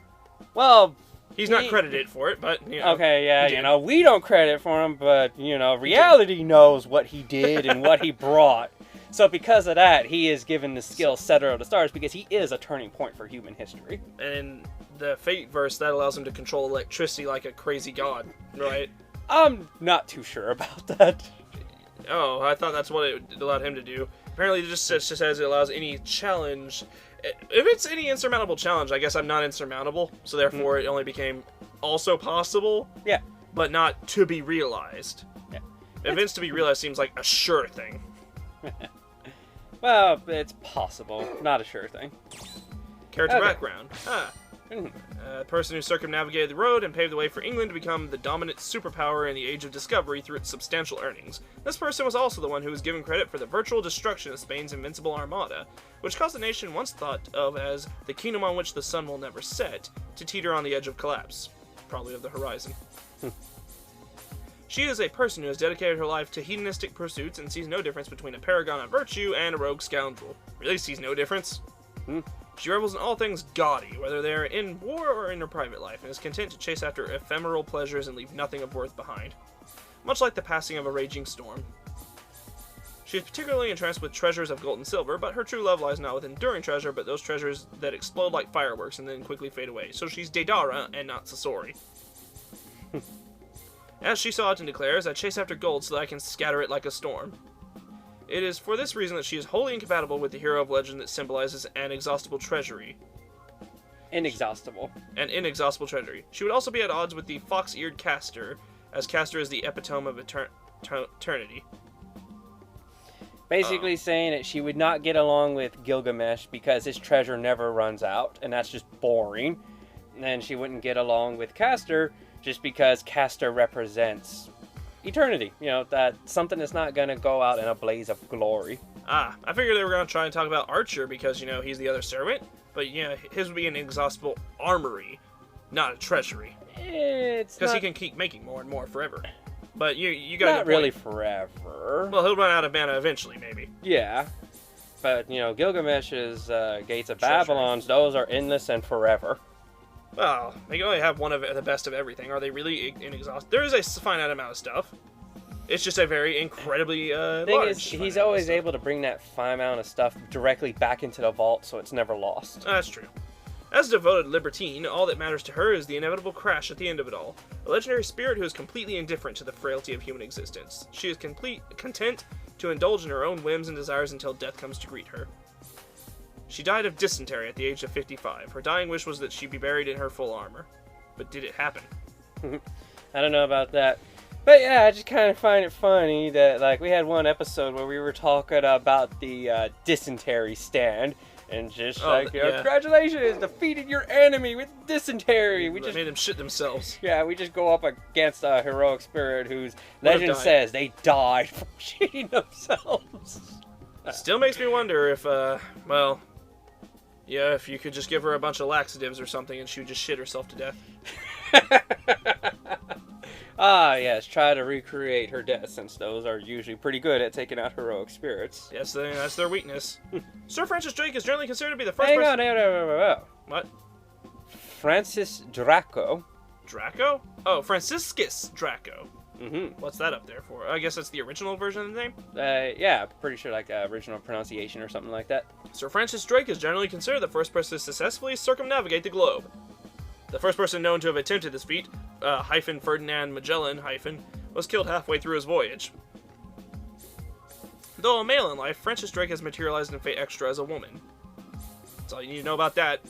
Well... He's not credited for it, but, Okay, yeah, we don't credit for him, but, reality knows what he did and what he brought. So because of that, he is given the skill Setter of the Stars because he is a turning point for human history. And the Fate verse, that allows him to control electricity like a crazy god, right? I'm not too sure about that. Oh, I thought that's what it allowed him to do. Apparently it just says it allows any challenge... If it's any insurmountable challenge, I guess I'm not insurmountable, so therefore it only became also possible, but not to be realized. Yeah. Events to be realized seems like a sure thing. Well, it's possible, not a sure thing. Character background. A person who circumnavigated the road and paved the way for England to become the dominant superpower in the Age of Discovery through its substantial earnings. This person was also the one who was given credit for the virtual destruction of Spain's invincible armada, which caused the nation once thought of as the kingdom on which the sun will never set, to teeter on the edge of collapse, probably of the horizon. She is a person who has dedicated her life to hedonistic pursuits and sees no difference between a paragon of virtue and a rogue scoundrel. Really sees no difference? She revels in all things gaudy, whether they are in war or in her private life, and is content to chase after ephemeral pleasures and leave nothing of worth behind. Much like the passing of a raging storm. She is particularly entranced with treasures of gold and silver, but her true love lies not with enduring treasure, but those treasures that explode like fireworks and then quickly fade away. So she's Deidara and not Sasori. As she so often declares, I chase after gold so that I can scatter it like a storm. It is for this reason that she is wholly incompatible with the hero of legend that symbolizes an exhaustible treasury. Inexhaustible. An inexhaustible treasury. She would also be at odds with the fox-eared Castor, as Castor is the epitome of eternity. Basically saying that she would not get along with Gilgamesh because his treasure never runs out, and that's just boring. And then she wouldn't get along with Castor just because Castor represents eternity. That something that's not going to go out in a blaze of glory. I figured they were going to try and talk about Archer because, he's the other servant. But, his would be an inexhaustible armory, not a treasury. Because he can keep making more and more forever. But you got not really forever. Well, he'll run out of mana eventually, maybe. Yeah. But, Gilgamesh's Gates of Babylon's, those are endless and forever. Well, they can only have one of the best of everything. Are they really inexhaustible? There is a finite amount of stuff. It's just a very incredibly Thing large. is, he's always able to bring that fine amount of stuff directly back into the vault, so it's never lost. That's true. As a devoted libertine, all that matters to her is the inevitable crash at the end of it all. A legendary spirit who is completely indifferent to the frailty of human existence. She is content to indulge in her own whims and desires until death comes to greet her. She died of dysentery at the age of 55. Her dying wish was that she be buried in her full armor. But did it happen? I don't know about that. But yeah, I just kind of find it funny that, like, we had one episode where we were talking about the dysentery stand. And just congratulations, defeated your enemy with dysentery. We just made them shit themselves. Yeah, we just go up against a heroic spirit whose legend says they died from shitting themselves. Still makes me wonder if, if you could just give her a bunch of laxatives or something and she would just shit herself to death. Ah, yes, try to recreate her death, since those are usually pretty good at taking out heroic spirits. Yes, that's their weakness. Sir Francis Drake is generally considered to be the first person... Hang on. What? Francis Draco. Draco? Oh, Franciscus Draco. Mm-hmm. What's that up there for? I guess that's the original version of the name? Yeah, pretty sure like original pronunciation or something like that. Sir Francis Drake is generally considered the first person to successfully circumnavigate the globe. The first person known to have attempted this feat, Ferdinand Magellan, was killed halfway through his voyage. Though a male in life, Francis Drake has materialized in Fate Extra as a woman. That's all you need to know about that.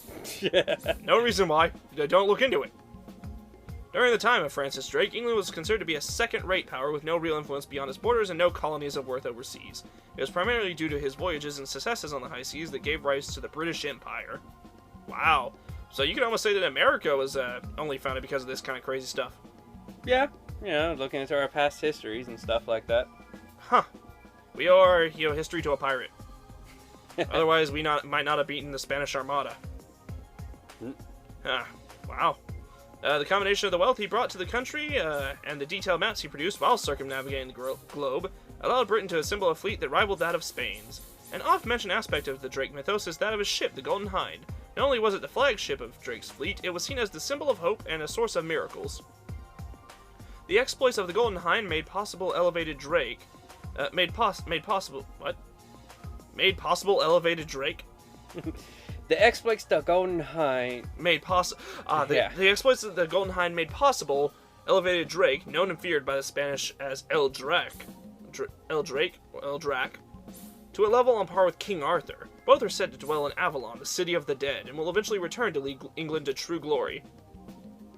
No reason why. Don't look into it. During the time of Francis Drake, England was considered to be a second-rate power with no real influence beyond its borders and no colonies of worth overseas. It was primarily due to his voyages and successes on the high seas that gave rise to the British Empire. Wow. So you can almost say that America was only founded because of this kind of crazy stuff. Yeah, looking into our past histories and stuff like that. Huh. We are, history to a pirate. Otherwise, we might not have beaten the Spanish Armada. Wow. The combination of the wealth he brought to the country and the detailed maps he produced while circumnavigating the globe allowed Britain to assemble a fleet that rivaled that of Spain's. An oft-mentioned aspect of the Drake mythos is that of his ship, the Golden Hind. Not only was it the flagship of Drake's fleet, it was seen as the symbol of hope and a source of miracles. The exploits of the Golden Hind made possible elevated Drake. Made possible elevated Drake. The exploits of the Golden Hind made possible. The exploits of the Golden Hind made possible elevated Drake, known and feared by the Spanish as El Draque, to a level on par with King Arthur. Both are said to dwell in Avalon, the city of the dead, and will eventually return to lead England to true glory.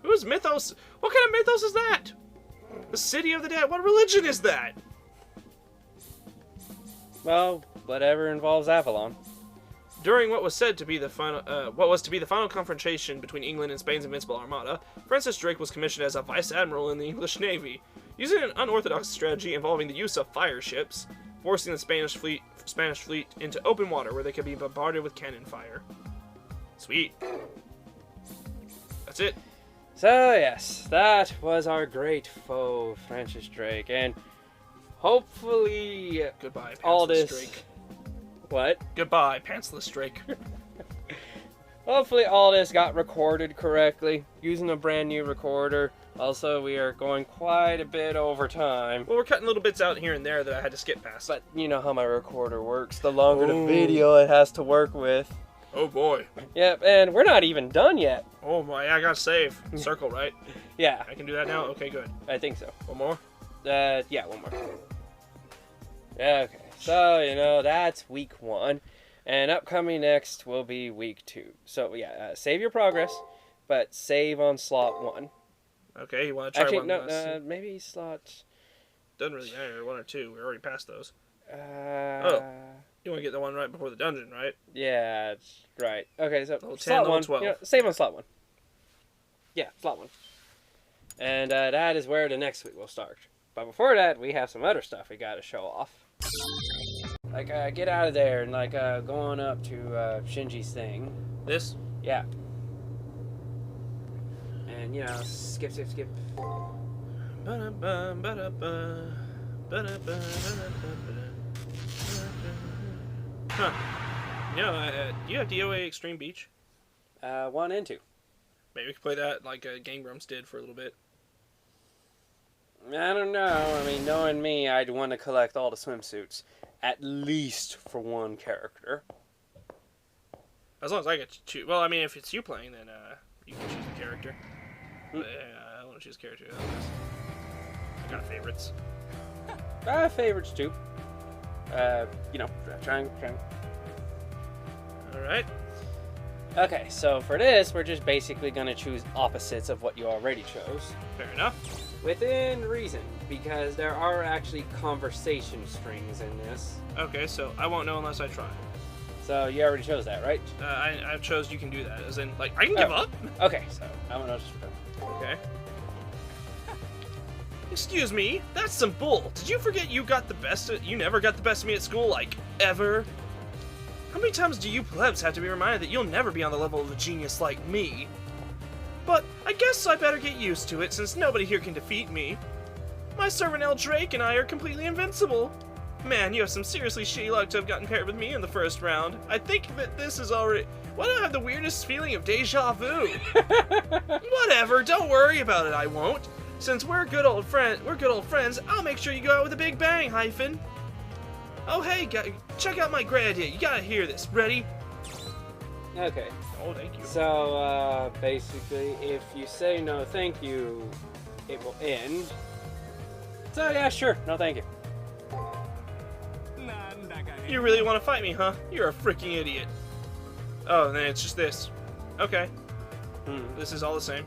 Who is Mythos? What kind of mythos is that? The city of the dead? What religion is that? Well, whatever involves Avalon. During what was said to be the final, confrontation between England and Spain's invincible armada, Francis Drake was commissioned as a vice admiral in the English Navy, using an unorthodox strategy involving the use of fire ships, forcing the Spanish fleet into open water where they could be bombarded with cannon fire. Sweet. That's it. So yes, that was our great foe, Francis Drake, and hopefully goodbye, all pantsless this. Drake. What? Goodbye, pantsless Drake. Hopefully all this got recorded correctly, using a brand new recorder. Also, we are going quite a bit over time. Well, we're cutting little bits out here and there that I had to skip past. But you know how my recorder works. The longer the video it has to work with. Oh boy. Yep, and we're not even done yet. Oh my, I gotta save. Circle, right? Yeah. I can do that now? Okay, good. I think so. One more? Yeah, one more. Okay, so, that's week 1. And upcoming next will be week 2. So, yeah, save your progress, but save on slot 1. Okay, you want to try one? Actually, no, maybe slot... Doesn't really matter, 1 or 2. We're already past those. You want to get the one right before the dungeon, right? Yeah, that's right. Okay, so level 10, slot level 1. 12. Save on slot 1. Yeah, slot 1. And that is where the next week will start. But before that, we have some other stuff we got to show off. Like, get out of there and, going up to Shinji's thing. This? Yeah. And, skip. Huh. Do you have DOA Extreme Beach? 1 and 2. Maybe we could play that like Game Grumps did for a little bit. I don't know. I mean, knowing me, I'd want to collect all the swimsuits. At least for one character. As long as I get to choose. Well, I mean, if it's you playing, then you can choose the character. But, I don't want to choose character. I got favorites. Favorites too. Trying. Alright. Okay, so for this, we're just basically going to choose opposites of what you already chose. Fair enough. Within reason, because there are actually conversation strings in this. Okay, so I won't know unless I try. So you already chose that, right? I chose you can do that, as in, like, I can give up? Okay, so I want to just... Okay. Excuse me, that's some bull. Did you forget you never got the best of me at school, like, ever? How many times do you plebs have to be reminded that you'll never be on the level of a genius like me? But I guess I better get used to it, since nobody here can defeat me. My servant El Drake and I are completely invincible. Man, you have some seriously shitty luck to have gotten paired with me in the first round. I think that this is already... Why do I have the weirdest feeling of deja vu? Whatever, don't worry about it, I won't. Since we're good old friends, I'll make sure you go out with a big bang, Hyphen. Oh hey, check out my great idea. You gotta hear this. Ready? Okay. Oh, thank you. So, basically, if you say no thank you, it will end. So, yeah, sure. No thank you. You really want to fight me, huh? You're a freaking idiot. Oh, then it's just this. Okay. This is all the same.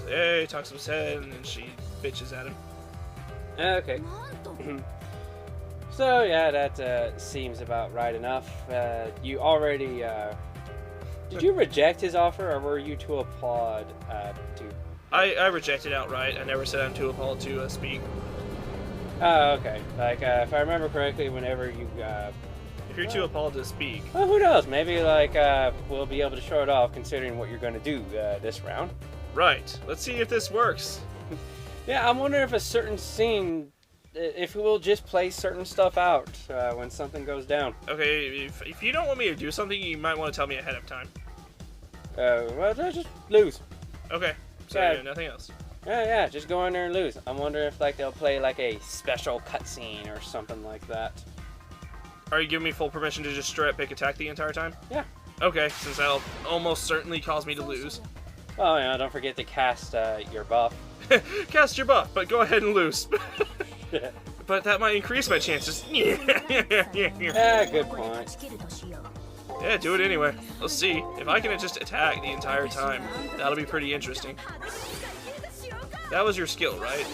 So, hey, talks to his head, and then she bitches at him. Okay. So, yeah, that seems about right enough. You already... Did you reject his offer, or were you to applaud to... I rejected outright. I never said I'm too appalled to speak. Oh, okay. Like, if I remember correctly, whenever you... if you're too appalled to speak... Well, who knows? Maybe, like, we'll be able to show it off, considering what you're going to do this round. Right. Let's see if this works. Yeah, I'm wondering if a certain scene... If we'll just play certain stuff out when something goes down. Okay, if you don't want me to do something, you might want to tell me ahead of time. Well, just lose. Okay, so yeah, nothing else. Yeah, just go in there and lose. I'm wondering if like they'll play like a special cutscene or something like that. Are you giving me full permission to just straight up pick attack the entire time? Yeah. Okay, since that'll almost certainly cause me to lose. Oh, yeah, don't forget to cast your buff. Cast your buff, but go ahead and lose. But that might increase my chances. Yeah, good point. Yeah, do it anyway. Let's see. If I can just attack the entire time, that'll be pretty interesting. That was your skill, right?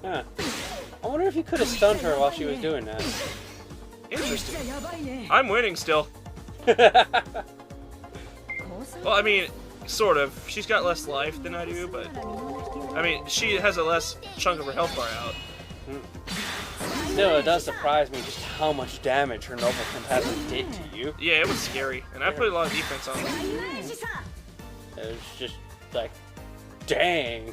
Huh. I wonder if you could have stunned her while she was doing that. Interesting. I'm winning still. Well, I mean, sort of. She's got less life than I do, but... I mean, she has a less chunk of her health bar out. Still, it does surprise me just how much damage her noble Phantasm did to you. Yeah, it was scary, and I put a lot of defense on it. It was just like, dang.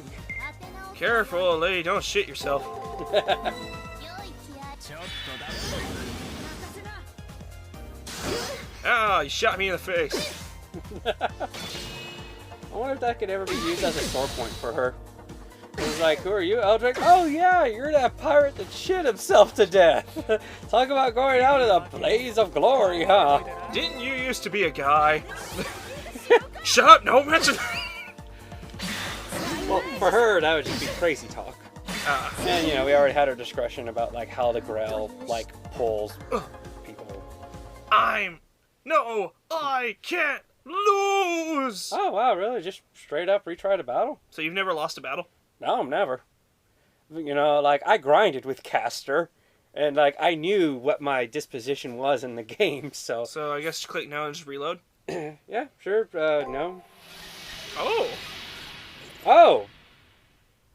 Careful, lady, don't shit yourself. Ah, you shot me in the face. I wonder if that could ever be used as a sore point for her. It was like, who are you, Eldrick? Oh yeah, you're that pirate that shit himself to death. Talk about going out in a blaze of glory, huh? Didn't you used to be a guy? Shut up, no mention. Well, for her, that would just be crazy talk. And, you know, we already had our discussion about, like, how the Grail, like, pulls people. No, I can't lose! Oh, wow, really? Just straight up retried a battle? So you've never lost a battle? No, never. You know, like, I grinded with Caster, and, like, I knew what my disposition was in the game, so... So I guess click now and just reload? Yeah, sure, no. Oh! Oh!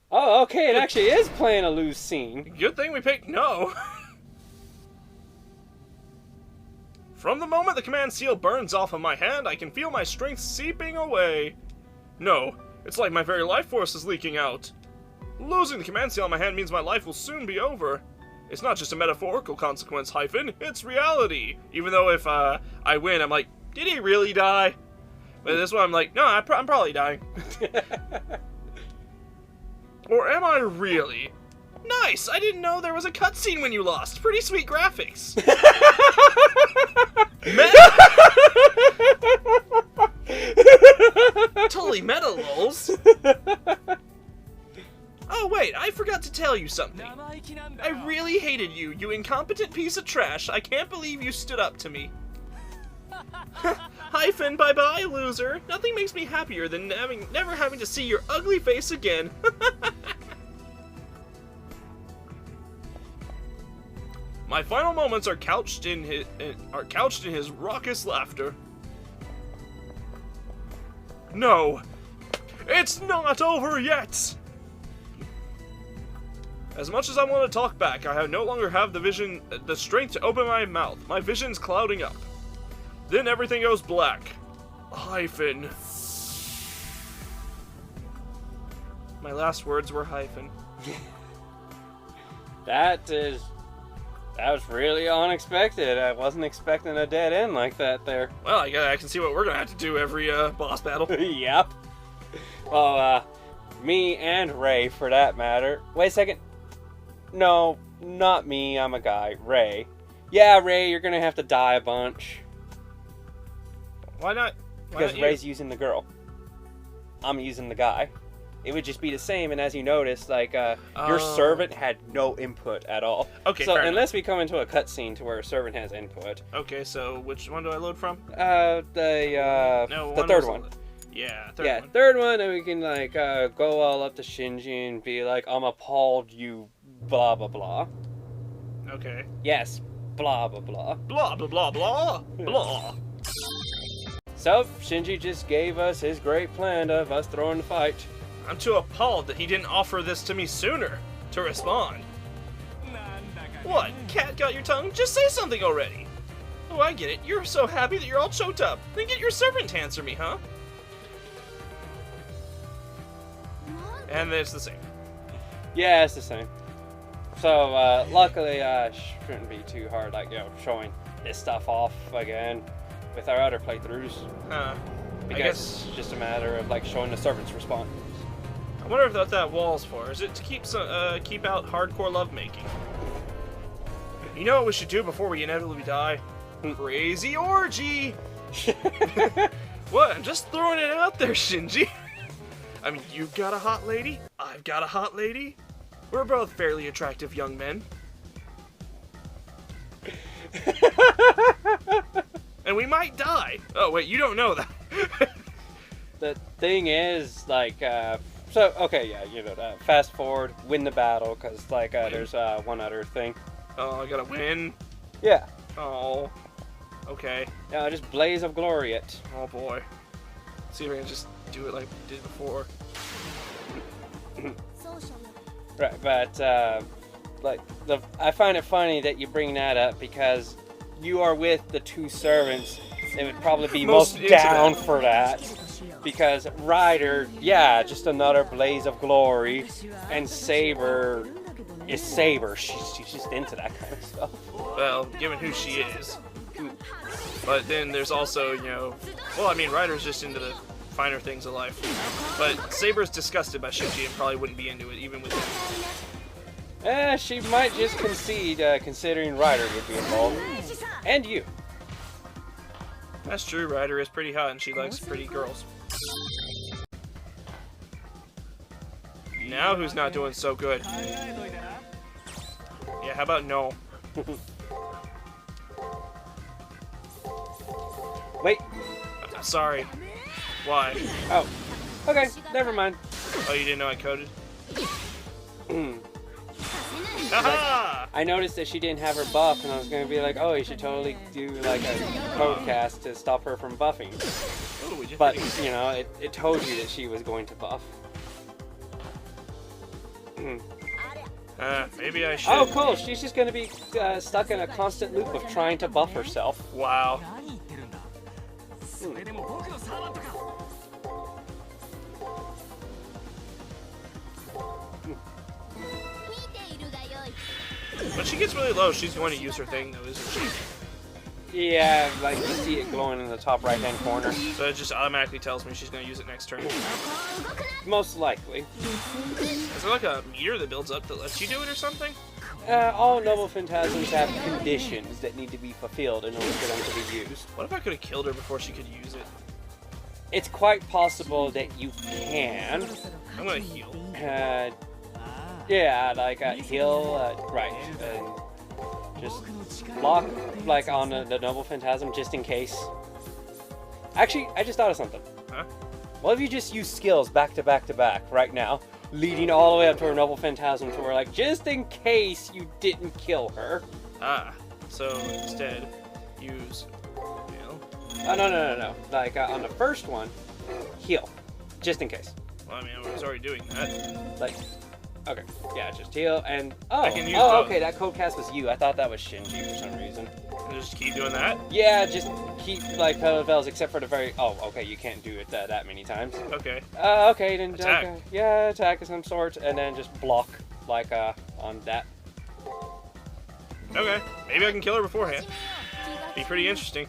Oh, okay, it actually is playing a lose scene. Good thing we picked no. From the moment the command seal burns off of my hand, I can feel my strength seeping away. No, it's like my very life force is leaking out. Losing the command seal on my hand means my life will soon be over. It's not just a metaphorical consequence, Hyphen, it's reality. Even though if I win, I'm like, did he really die? But this one I'm like, no, I'm probably dying. Or am I really? Nice! I didn't know there was a cutscene when you lost. Pretty sweet graphics. Totally meta, lols. Oh wait, I forgot to tell you something. I really hated you, you incompetent piece of trash. I can't believe you stood up to me. Hyphen, bye-bye, loser. Nothing makes me happier than never having to see your ugly face again. My final moments are couched in his raucous laughter. No, it's not over yet. As much as I want to talk back, I no longer have the strength to open my mouth. My vision's clouding up. Then everything goes black. Hyphen. My last words were hyphen. That was really unexpected. I wasn't expecting a dead end like that there. Well, I can see what we're gonna have to do every boss battle. Yep. Well, me and Ray, for that matter. Wait a second. No, not me. I'm a guy. Ray. Yeah, Ray, you're gonna have to die a bunch. Why not? Because Ray's using the girl. I'm using the guy. It would just be the same, and as you notice, like, your servant had no input at all. Okay, so unless enough. we come into a cutscene to where a servant has input. Okay, so which one do I load from? The third one. Yeah, third one, and we can, like, go all up to Shinji and be like, I'm appalled you, blah, blah, blah. Okay. Yes, blah, blah, blah. Blah, blah, blah, blah, blah. So, Shinji just gave us his great plan of us throwing the fight. I'm too appalled that he didn't offer this to me sooner to respond. What? Cat got your tongue? Just say something already. Oh, I get it. You're so happy that you're all choked up. Then get your servant to answer me, huh? And it's the same. Yeah, it's the same. So, luckily, shouldn't be too hard, like, you know, showing this stuff off again with our other playthroughs. Because it's just a matter of, like, showing the servant's response. I wonder if what that wall's for. Is it to keep out hardcore lovemaking? You know what we should do before we inevitably die? Crazy orgy! What? I'm just throwing it out there, Shinji. I mean, you've got a hot lady, I've got a hot lady. We're both fairly attractive young men. And we might die. Oh, wait, you don't know that. The thing is, like, so, okay, yeah, you know, fast forward, win the battle, because, like, there's one other thing. Oh, I gotta win? Yeah. Oh, okay. Yeah, just blaze of glory it. Oh, boy. See if I can just do it like we did before. Right, but, like, I find it funny that you bring that up, because you are with the two servants that would probably be most down for that. Because Ryder, yeah, just another blaze of glory, and Saber is Saber. She's just into that kind of stuff. Well, given who she is. But then there's also, you know, well, I mean, Ryder's just into the finer things of life. But Saber's disgusted by Shinji and probably wouldn't be into it, even with him. She might just concede, considering Ryder would be involved. And you. That's true, Ryder is pretty hot and she likes pretty girls. Now who's not doing so good? Yeah, how about no? Wait. Sorry. Why? Oh. Okay, never mind. Oh, you didn't know I coded? Haha! I noticed that she didn't have her buff, and I was going to be like, oh, you should totally do, like, a code cast to stop her from buffing. Ooh, but, you know, it told you that she was going to buff. Maybe I should. Oh, cool. She's just going to be stuck in a constant loop of trying to buff herself. Wow. When she gets really low, she's going to use her thing, though, isn't she? Yeah, like you see it glowing in the top right-hand corner. So it just automatically tells me she's gonna use it next turn. Most likely. Is there like a meter that builds up that lets you do it or something? All noble phantasms have conditions that need to be fulfilled in order for them to be used. What if I could have killed her before she could use it? It's quite possible that you can. I'm gonna heal. Yeah, like heal, right. Just block, like, on the noble phantasm, just in case. Actually, I just thought of something. Huh? What if you just use skills back to back to back right now, leading all the way up to her noble phantasm, to where, like, just in case you didn't kill her. Ah, so instead, use heal. Oh, no. Like, on the first one, heal. Just in case. Well, I mean, I was already doing that. Like, okay, yeah, just heal, and, I can use both. Okay, that code cast was you. I thought that was Shinji for some reason. And just keep doing that? Yeah, just keep, like, pedal bells, except for the very, okay, you can't do it that many times. Okay. Okay, then, Attack. yeah, attack of some sort, and then just block, like, on that. Okay, maybe I can kill her beforehand. Be pretty interesting.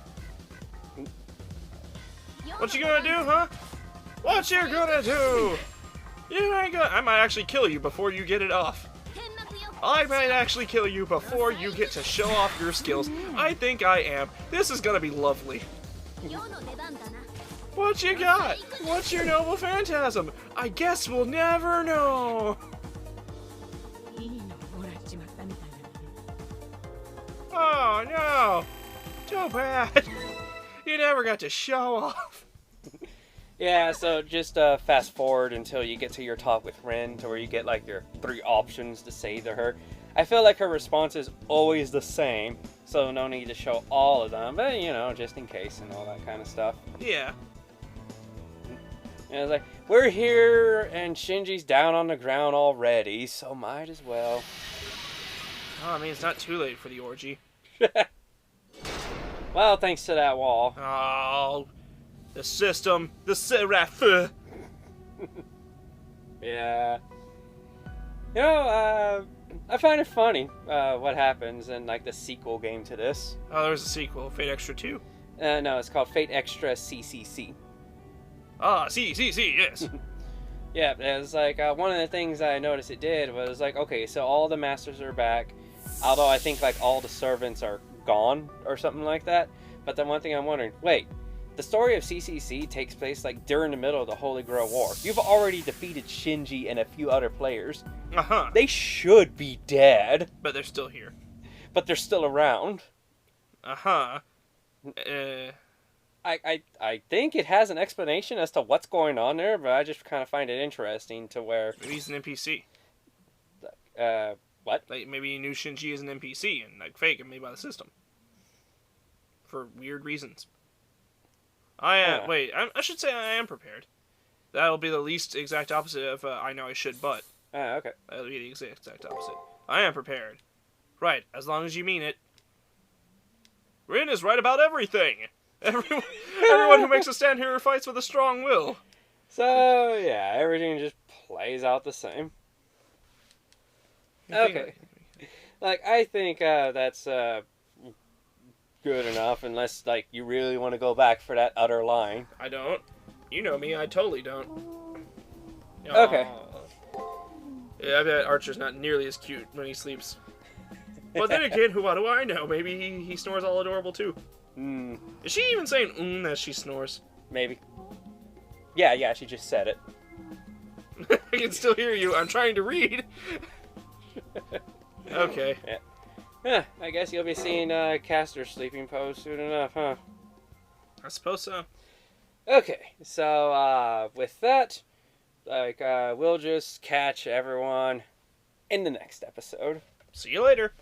What you gonna do, huh? What you gonna do? You ain't gonna... I might actually kill you before you get it off. I might actually kill you before you get to show off your skills. I think I am. This is gonna be lovely. What you got? What's your noble phantasm? I guess we'll never know. Oh no! Too bad. You never got to show off. Yeah, so just fast forward until you get to your talk with Ren, to where you get, like, your 3 options to say to her. I feel like her response is always the same, so no need to show all of them, but, you know, just in case and all that kind of stuff. Yeah. And it's like, we're here, and Shinji's down on the ground already, so might as well. Oh, I mean, it's not too late for the orgy. Well, thanks to that wall. Oh, the system, the seraph. Yeah. You know, I find it funny what happens in, like, the sequel game to this. Oh, there's a sequel, Fate Extra 2. No, it's called Fate Extra CCC. Ah, yes. Yeah, it was like, one of the things I noticed it did was, like, okay, so all the masters are back, although I think, like, all the servants are gone or something like that. But then one thing I'm wondering, wait, the story of CCC takes place, like, during the middle of the Holy Grail War. You've already defeated Shinji and a few other players. Uh-huh. They should be dead. But they're still here. But they're still around. Uh-huh. I think it has an explanation as to what's going on there, but I just kind of find it interesting to where... Maybe he's an NPC. What? Like, maybe he knew Shinji is an NPC and, like, fake and made by the system. For weird reasons. Wait, I should say I am prepared. That'll be the least exact opposite of I know I should, but. Okay. That'll be the exact opposite. I am prepared. Right, as long as you mean it. Rin is right about everything! Everyone who makes a stand here fights with a strong will. So, yeah, everything just plays out the same. Okay. Like, I think that's good enough, unless, like, you really want to go back for that other line. I don't. You know me, I totally don't. Okay. Yeah, I bet Archer's not nearly as cute when he sleeps. But then again, what do I know? Maybe he snores all adorable too. Is she even saying as she snores? Maybe. Yeah, she just said it. I can still hear you. I'm trying to read. Okay. Yeah, I guess you'll be seeing Caster's sleeping pose soon enough, huh? I suppose so. Okay, so with that, like, we'll just catch everyone in the next episode. See you later.